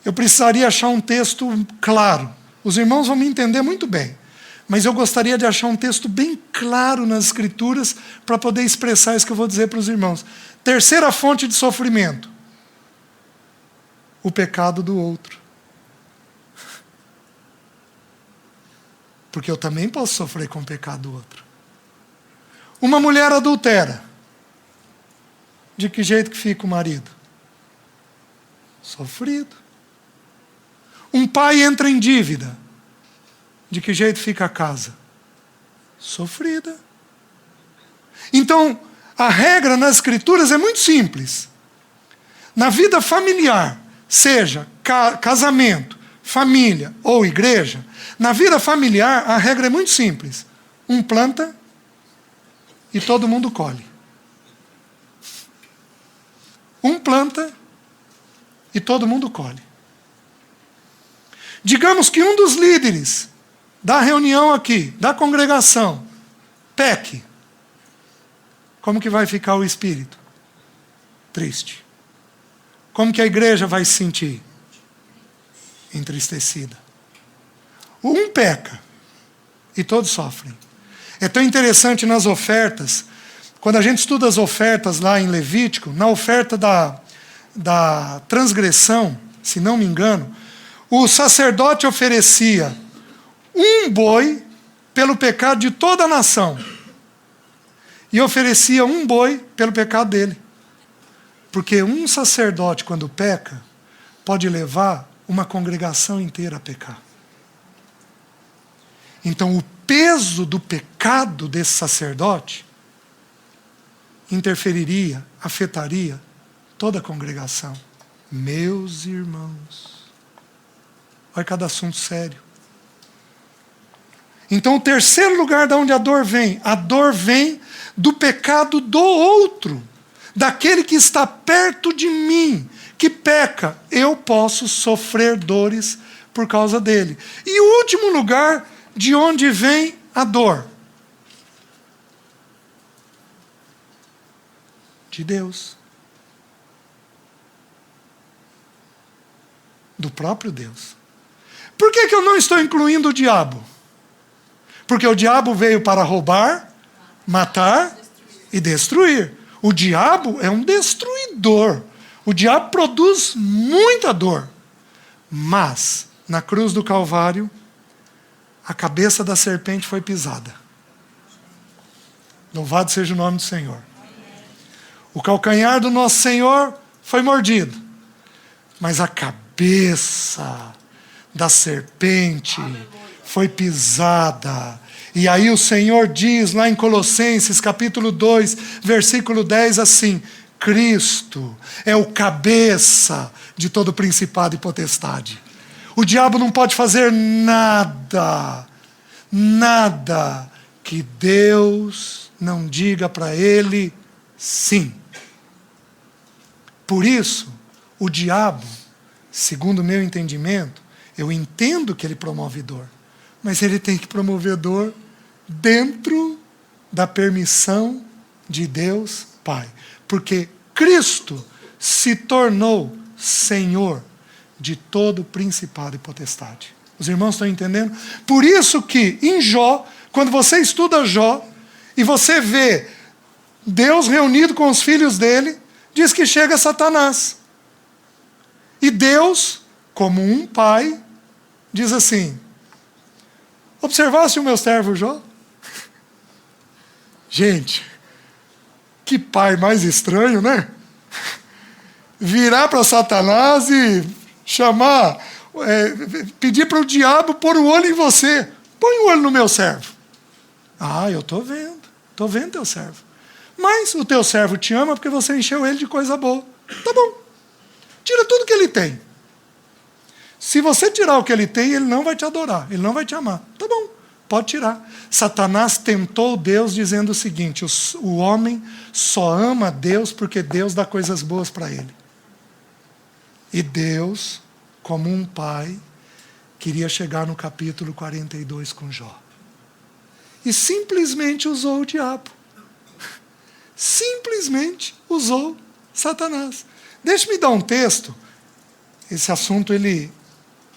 eu precisaria achar um texto claro. Os irmãos vão me entender muito bem. Mas eu gostaria de achar um texto bem claro nas Escrituras para poder expressar isso que eu vou dizer para os irmãos. Terceira fonte de sofrimento: o pecado do outro. Porque eu também posso sofrer com o pecado do outro. Uma mulher adultera. De que jeito que fica o marido? Sofrido. Um pai entra em dívida. De que jeito fica a casa? Sofrida. Então, a regra nas Escrituras é muito simples. Na vida familiar, seja casamento, família ou igreja, na vida familiar a regra é muito simples. Um planta e todo mundo colhe. Um planta e todo mundo colhe. Digamos que um dos líderes da reunião aqui, da congregação, peque. Como que vai ficar o espírito? Triste. Como que a igreja vai se sentir? Entristecida. Um peca e todos sofrem. É tão interessante nas ofertas, quando a gente estuda as ofertas lá em Levítico, na oferta da transgressão, se não me engano, o sacerdote oferecia um boi pelo pecado de toda a nação. E oferecia um boi pelo pecado dele. Porque um sacerdote, quando peca, pode levar uma congregação inteira a pecar. Então, o peso do pecado desse sacerdote interferiria, afetaria toda a congregação. Meus irmãos, olha cada assunto sério. Então, o terceiro lugar de onde a dor vem do pecado do outro, daquele que está perto de mim, que peca. Eu posso sofrer dores por causa dele. E o último lugar de onde vem a dor? De Deus. Do próprio Deus. Por que eu não estou incluindo o diabo? Porque o diabo veio para roubar, matar e destruir. O diabo é um destruidor. O diabo produz muita dor. Mas, na cruz do Calvário, a cabeça da serpente foi pisada. Louvado seja o nome do Senhor. O calcanhar do nosso Senhor foi mordido. Mas a cabeça da serpente foi pisada. E aí o Senhor diz lá em Colossenses capítulo 2, versículo 10 assim: Cristo é o cabeça de todo principado e potestade. O diabo não pode fazer nada que Deus não diga para ele sim. Por isso, o diabo, segundo o meu entendimento, eu entendo que ele promove dor, mas ele tem que promover dor dentro da permissão de Deus Pai. Porque Cristo se tornou Senhor de todo principado e potestade. Os irmãos estão entendendo? Por isso que em Jó, quando você estuda Jó, e você vê Deus reunido com os filhos dele, diz que chega Satanás. E Deus, como um pai, diz assim: observasse o meu servo Jó? Gente, que pai mais estranho, né? virar para Satanás e chamar, pedir para o diabo pôr o olho em você. Põe o olho no meu servo. Ah, eu estou vendo teu servo. Mas o teu servo te ama porque você encheu ele de coisa boa. Tá bom. Tira tudo que ele tem. Se você tirar o que ele tem, ele não vai te adorar, ele não vai te amar. Tá bom, pode tirar. Satanás tentou Deus dizendo o seguinte: o homem só ama Deus porque Deus dá coisas boas para ele. E Deus, como um pai, queria chegar no capítulo 42 com Jó. E simplesmente usou o diabo. Simplesmente usou Satanás. Deixe-me dar um texto. Esse assunto ele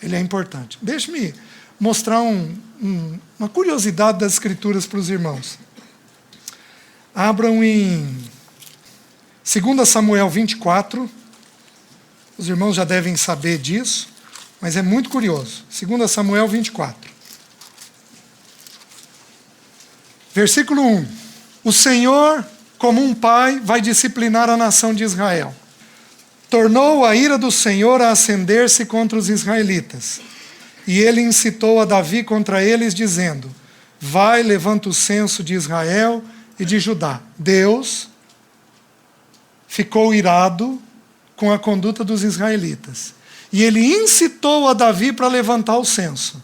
é importante. Deixe-me mostrar uma curiosidade das Escrituras para os irmãos. Abram em 2 Samuel 24. Os irmãos já devem saber disso, mas é muito curioso. 2 Samuel 24. Versículo 1. O Senhor, como um pai, vai disciplinar a nação de Israel. Tornou a ira do Senhor a acender-se contra os israelitas. E ele incitou a Davi contra eles, dizendo: vai, levanta o censo de Israel e de Judá. Deus ficou irado com a conduta dos israelitas. E ele incitou a Davi para levantar o censo.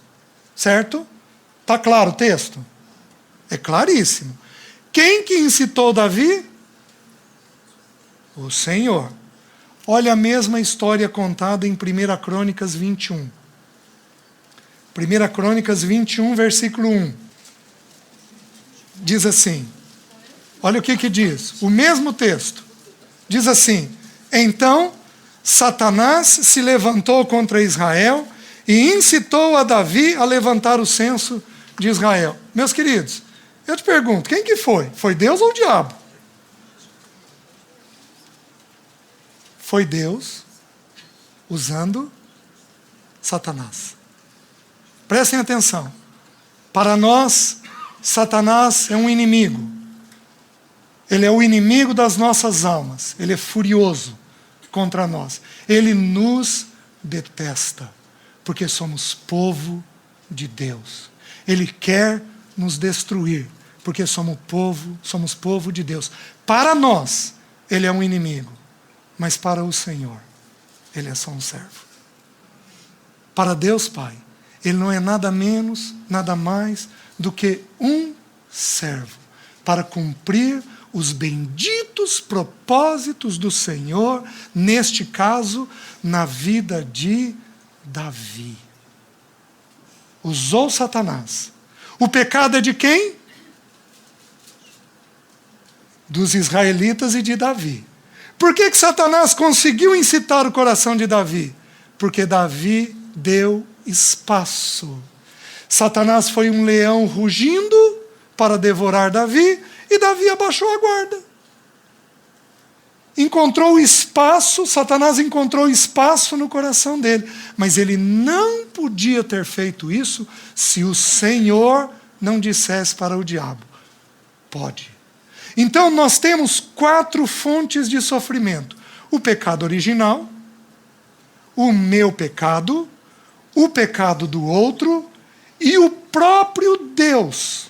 Certo? Está claro o texto? É claríssimo. Quem que incitou Davi? O Senhor. Olha a mesma história contada em 1 Crônicas 21. 1 Crônicas 21, versículo 1. Diz assim, olha o que diz, o mesmo texto. Diz assim: então Satanás se levantou contra Israel e incitou a Davi a levantar o censo de Israel. Meus queridos, eu te pergunto, quem que foi? Foi Deus ou o diabo? Foi Deus usando Satanás. Prestem atenção. Para nós, Satanás é um inimigo. Ele é o inimigo das nossas almas. Ele é furioso contra nós. Ele nos detesta, porque somos povo de Deus. Ele quer nos destruir, porque somos povo de Deus. Para nós, ele é um inimigo. Mas para o Senhor, ele é só um servo. Para Deus Pai, ele não é nada menos, nada mais do que um servo, para cumprir os benditos propósitos do Senhor, neste caso, na vida de Davi. Usou Satanás. O pecado é de quem? Dos israelitas e de Davi. Por que Satanás conseguiu incitar o coração de Davi? Porque Davi deu espaço. Satanás foi um leão rugindo para devorar Davi, e Davi abaixou a guarda. Encontrou espaço, Satanás encontrou espaço no coração dele. Mas ele não podia ter feito isso se o Senhor não dissesse para o diabo: pode. Então nós temos 4 fontes de sofrimento: o pecado original, o meu pecado, o pecado do outro e o próprio Deus,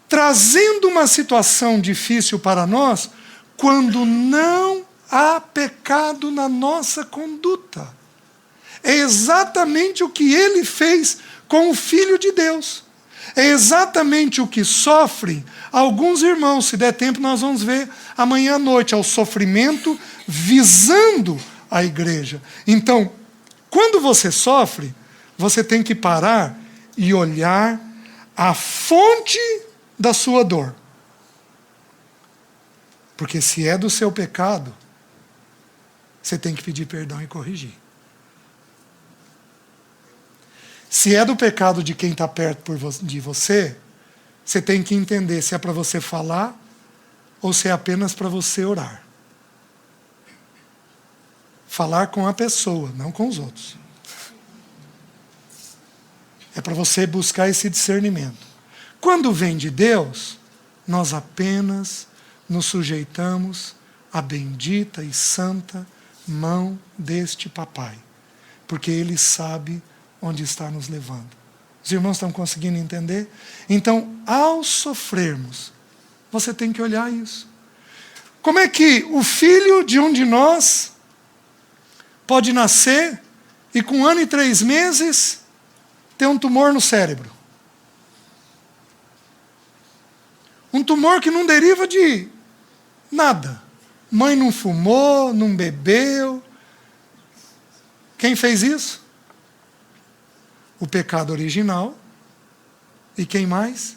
trazendo uma situação difícil para nós quando não há pecado na nossa conduta. É exatamente o que ele fez com o Filho de Deus. É exatamente o que sofrem alguns irmãos. Se der tempo, nós vamos ver amanhã à noite. É o sofrimento visando a igreja. Então, quando você sofre, você tem que parar e olhar a fonte da sua dor. Porque se é do seu pecado, você tem que pedir perdão e corrigir. Se é do pecado de quem está perto de você, você tem que entender se é para você falar ou se é apenas para você orar. Falar com a pessoa, não com os outros. É para você buscar esse discernimento. Quando vem de Deus, nós apenas nos sujeitamos à bendita e santa mão deste papai, porque ele sabe onde está nos levando. Os irmãos estão conseguindo entender? Então, ao sofrermos, você tem que olhar isso. Como é que o filho de um de nós pode nascer e com 1 ano e 3 meses ter um tumor no cérebro? Um tumor que não deriva de nada. Mãe não fumou, não bebeu. Quem fez isso? O pecado original. E quem mais?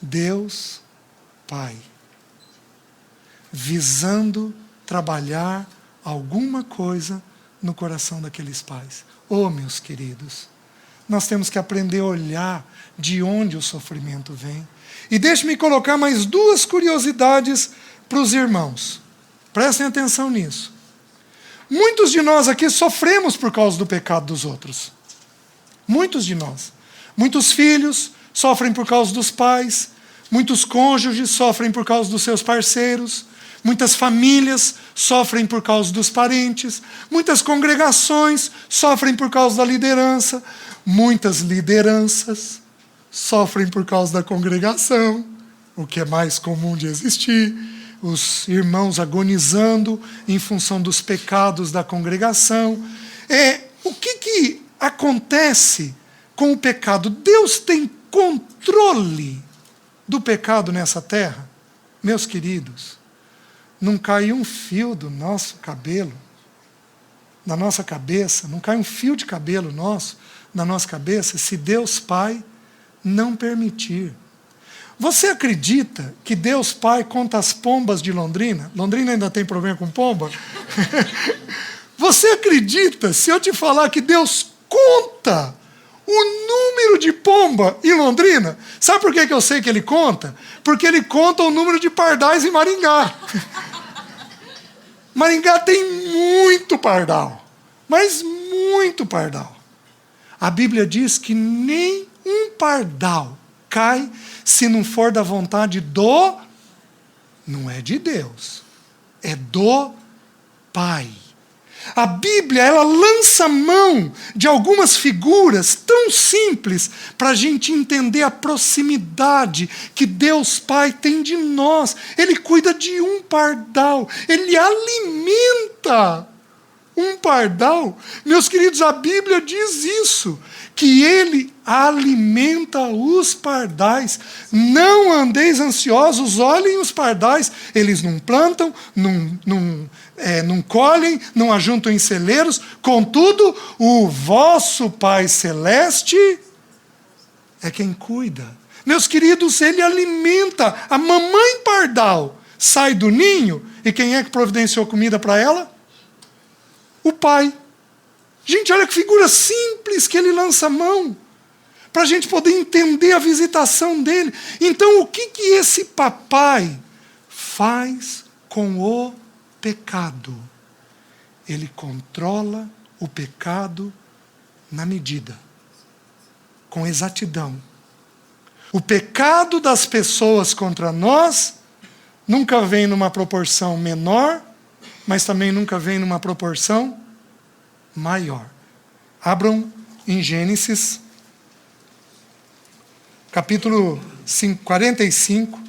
Deus Pai. Visando trabalhar alguma coisa no coração daqueles pais. Oh, meus queridos, nós temos que aprender a olhar de onde o sofrimento vem. E deixe-me colocar mais 2 curiosidades para os irmãos. Prestem atenção nisso. Muitos de nós aqui sofremos por causa do pecado dos outros. Muitos de nós. Muitos filhos sofrem por causa dos pais. Muitos cônjuges sofrem por causa dos seus parceiros. Muitas famílias sofrem por causa dos parentes. Muitas congregações sofrem por causa da liderança. Muitas lideranças sofrem por causa da congregação, o que é mais comum de existir. Os irmãos agonizando em função dos pecados da congregação. O que acontece com o pecado? Deus tem controle do pecado nessa terra? Meus queridos, não cai um fio do nosso cabelo, da nossa cabeça, não cai um fio de cabelo nosso na nossa cabeça, se Deus Pai não permitir. Você acredita que Deus Pai conta as pombas de Londrina? Londrina ainda tem problema com pomba? Você acredita, se eu te falar que Deus conta o número de pomba em Londrina? Sabe por que eu sei que Ele conta? Porque Ele conta o número de pardais em Maringá. Maringá tem muito pardal, mas muito pardal. A Bíblia diz que nem um pardal cai se não for da vontade do... Não é de Deus, é do Pai. A Bíblia, ela lança mão de algumas figuras tão simples para a gente entender a proximidade que Deus Pai tem de nós. Ele cuida de um pardal, Ele alimenta um pardal. Meus queridos, a Bíblia diz isso, que Ele alimenta os pardais. Não andeis ansiosos, olhem os pardais, eles não plantam, não colhem, não ajuntam em celeiros, contudo, o vosso Pai Celeste é quem cuida. Meus queridos, Ele alimenta. A mamãe pardal sai do ninho, e quem é que providenciou comida para ela? O Pai. Gente, olha que figura simples que Ele lança a mão, para a gente poder entender a visitação dEle. Então, o que esse papai faz com o pecado? Ele controla o pecado na medida, com exatidão. O pecado das pessoas contra nós nunca vem numa proporção menor, mas também nunca vem numa proporção maior. Abram em Gênesis, capítulo 45.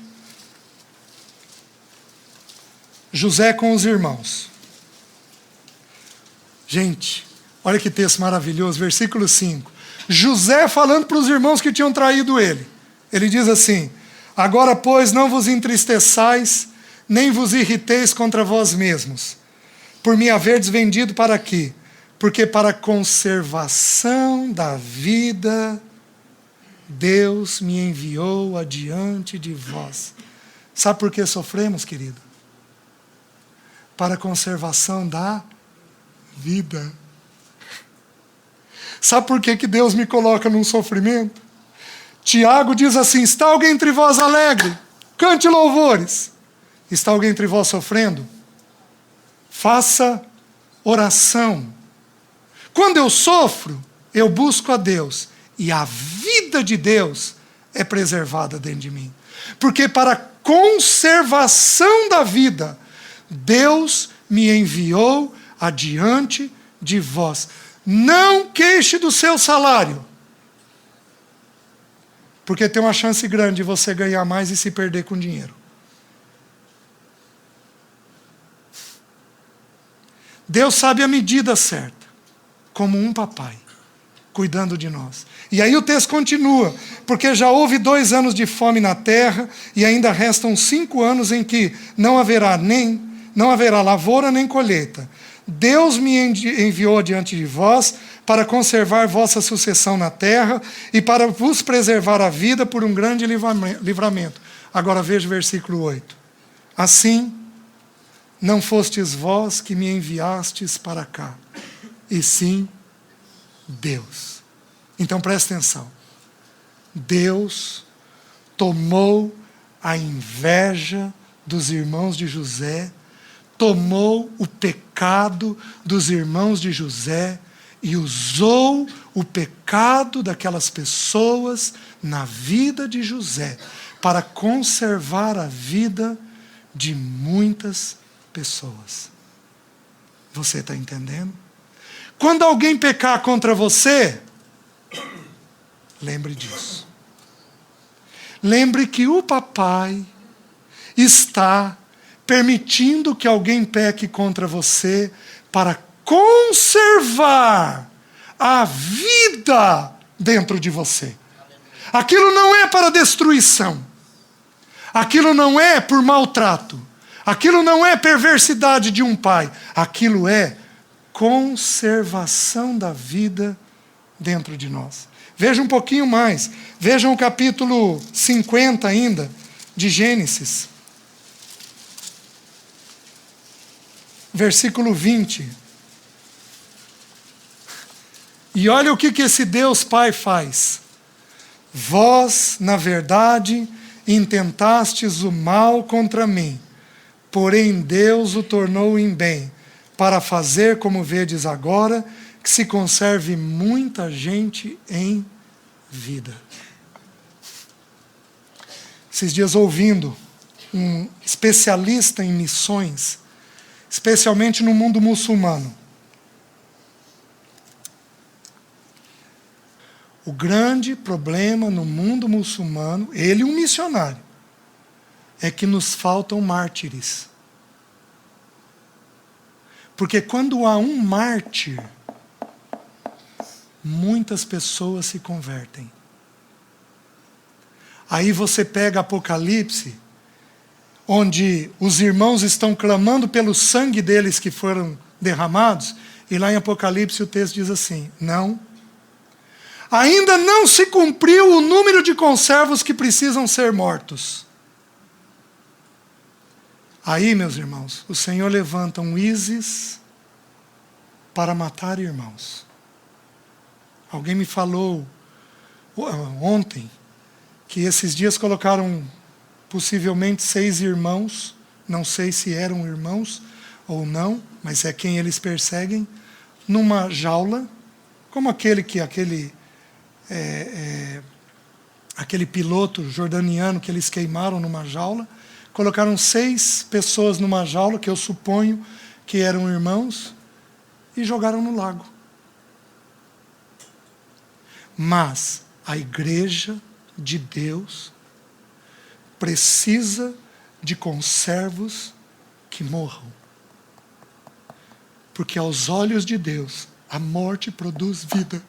José com os irmãos. Gente, olha que texto maravilhoso, versículo 5. José falando para os irmãos que tinham traído ele. Ele diz assim: agora, pois, não vos entristeçais, nem vos irriteis contra vós mesmos, por me haverdes vendido para aqui, porque para a conservação da vida Deus me enviou adiante de vós. Sabe por que sofremos, querido? Para a conservação da vida. Sabe por que Deus me coloca num sofrimento? Tiago diz assim: está alguém entre vós alegre? Cante louvores. Está alguém entre vós sofrendo? Faça oração. Quando eu sofro, eu busco a Deus, e a vida de Deus é preservada dentro de mim. Porque para a conservação da vida, Deus me enviou adiante de vós. Não queixe do seu salário, porque tem uma chance grande de você ganhar mais e se perder com dinheiro. Deus sabe a medida certa, como um papai, cuidando de nós. E aí o texto continua, porque já houve 2 anos de fome na terra, e ainda restam 5 anos em que não haverá lavoura nem colheita. Deus me enviou diante de vós para conservar vossa sucessão na terra e para vos preservar a vida por um grande livramento. Agora veja o versículo 8. Assim, não fostes vós que me enviastes para cá, e sim Deus. Então presta atenção. Deus tomou a inveja dos irmãos de José, tomou o pecado dos irmãos de José e usou o pecado daquelas pessoas na vida de José para conservar a vida de muitas pessoas. Você está entendendo? Quando alguém pecar contra você, lembre disso. Lembre que o papai está permitindo que alguém peque contra você para conservar a vida dentro de você. Aquilo não é para destruição. Aquilo não é por maltrato. Aquilo não é perversidade de um pai. Aquilo é conservação da vida dentro de nós. Veja um pouquinho mais. Vejam o capítulo 50 ainda, de Gênesis. Versículo 20. E olha o que esse Deus Pai faz. Vós, na verdade, intentastes o mal contra mim, porém Deus o tornou em bem, para fazer, como vedes agora, que se conserve muita gente em vida. Esses dias ouvindo um especialista em missões, especialmente no mundo muçulmano. O grande problema no mundo muçulmano, ele um missionário, é que nos faltam mártires. Porque quando há um mártir, muitas pessoas se convertem. Aí você pega Apocalipse, onde os irmãos estão clamando pelo sangue deles que foram derramados, e lá em Apocalipse o texto diz assim: não, ainda não se cumpriu o número de conservos que precisam ser mortos. Aí, meus irmãos, o Senhor levanta um ISIS para matar irmãos. Alguém me falou ontem que esses dias colocaram possivelmente 6 irmãos, não sei se eram irmãos ou não, mas é quem eles perseguem, numa jaula, como aquele piloto jordaniano que eles queimaram numa jaula. Colocaram 6 pessoas numa jaula, que eu suponho que eram irmãos, e jogaram no lago. Mas a igreja de Deus precisa de conservos que morram. Porque aos olhos de Deus, a morte produz vida.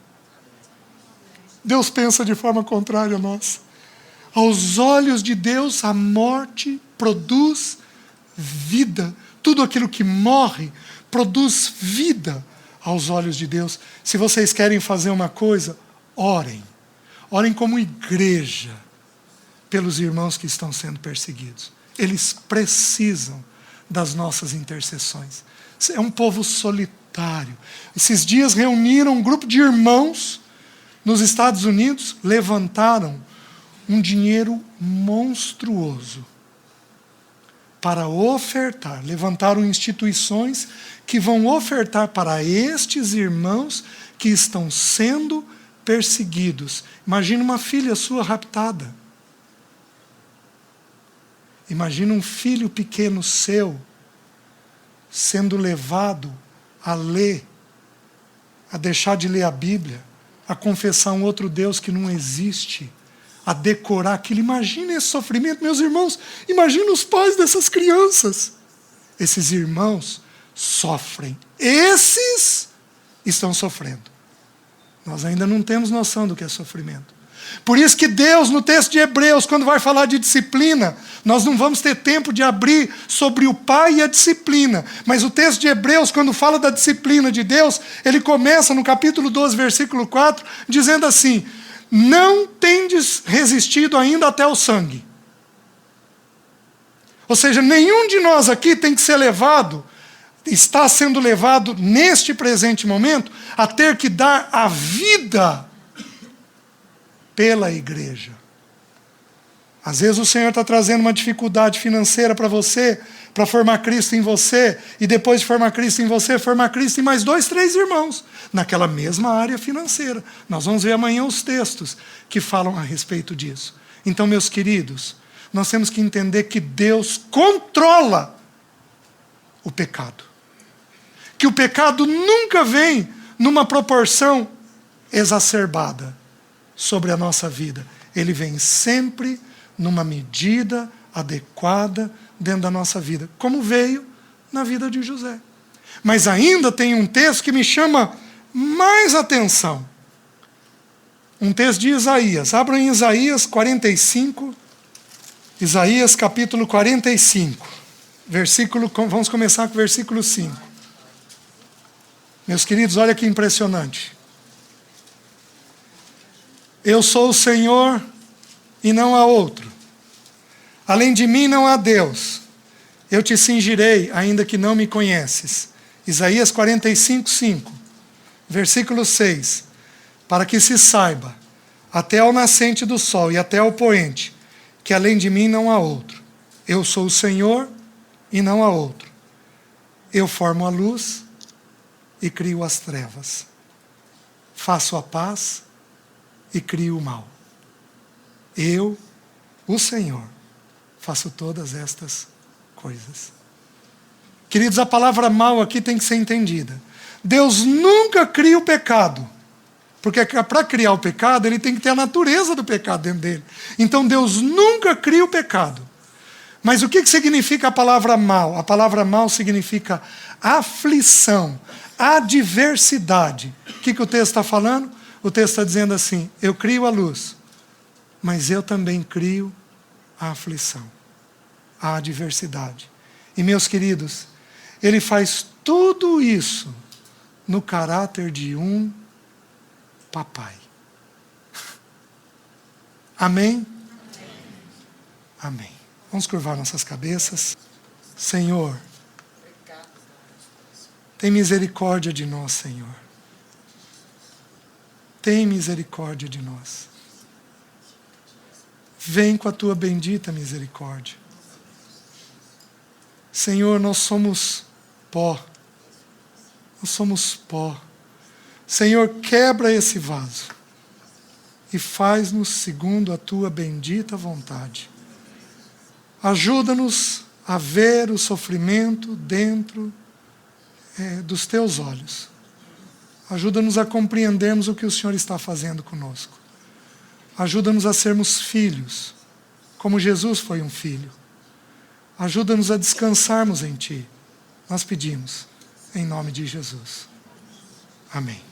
Deus pensa de forma contrária a nós. Aos olhos de Deus, a morte produz vida. Tudo aquilo que morre produz vida aos olhos de Deus. Se vocês querem fazer uma coisa, orem. Orem como igreja pelos irmãos que estão sendo perseguidos. Eles precisam das nossas intercessões. É um povo solitário. Esses dias reuniram um grupo de irmãos nos Estados Unidos, levantaram um dinheiro monstruoso para ofertar. Levantaram instituições que vão ofertar para estes irmãos que estão sendo perseguidos. Imagina uma filha sua raptada. Imagina um filho pequeno seu sendo levado a ler, a deixar de ler a Bíblia, a confessar um outro Deus que não existe, a decorar aquilo. Imagina esse sofrimento, meus irmãos, imagina os pais dessas crianças. Esses irmãos sofrem, esses estão sofrendo. Nós ainda não temos noção do que é sofrimento. Por isso que Deus, no texto de Hebreus, quando vai falar de disciplina, nós não vamos ter tempo de abrir sobre o pai e a disciplina. Mas o texto de Hebreus, quando fala da disciplina de Deus, ele começa no capítulo 12, versículo 4, dizendo assim: não tendes resistido ainda até o sangue. Ou seja, nenhum de nós aqui tem que ser levado, está sendo levado neste presente momento, a ter que dar a vida pela igreja. Às vezes o Senhor está trazendo uma dificuldade financeira para você, para formar Cristo em você, e depois de formar Cristo em você, formar Cristo em mais 2, 3 irmãos, naquela mesma área financeira. Nós vamos ver amanhã os textos que falam a respeito disso. Então, meus queridos, nós temos que entender que Deus controla o pecado. Que o pecado nunca vem numa proporção exacerbada sobre a nossa vida. Ele vem sempre numa medida adequada dentro da nossa vida, como veio na vida de José. Mas ainda tem um texto que me chama mais atenção. Um texto de Isaías. Abram em Isaías 45. Isaías capítulo 45. Vamos começar com o versículo 5. Meus queridos, olha que impressionante. Eu sou o Senhor e não há outro. Além de mim não há Deus. Eu te cingirei, ainda que não me conheces. Isaías 45, 5. Versículo 6. Para que se saiba, até ao nascente do sol e até ao poente, que além de mim não há outro. Eu sou o Senhor e não há outro. Eu formo a luz e crio as trevas. Faço a paz e crio o mal. Eu, o Senhor, faço todas estas coisas. Queridos, a palavra mal aqui tem que ser entendida. Deus nunca cria o pecado. Porque para criar o pecado, ele tem que ter a natureza do pecado dentro dele. Então Deus nunca cria o pecado. Mas o que significa a palavra mal? A palavra mal significa aflição, adversidade. O que o texto está falando? O texto está dizendo assim: eu crio a luz, mas eu também crio a aflição, a adversidade. E meus queridos, ele faz tudo isso no caráter de um papai. Amém? Amém. Vamos curvar nossas cabeças. Senhor, tem misericórdia de nós, Senhor. Tem misericórdia de nós. Vem com a tua bendita misericórdia. Senhor, nós somos pó. Nós somos pó. Senhor, quebra esse vaso e faz-nos segundo a tua bendita vontade. Ajuda-nos a ver o sofrimento dentro dos teus olhos. Ajuda-nos a compreendermos o que o Senhor está fazendo conosco. Ajuda-nos a sermos filhos, como Jesus foi um filho. Ajuda-nos a descansarmos em Ti. Nós pedimos, em nome de Jesus. Amém.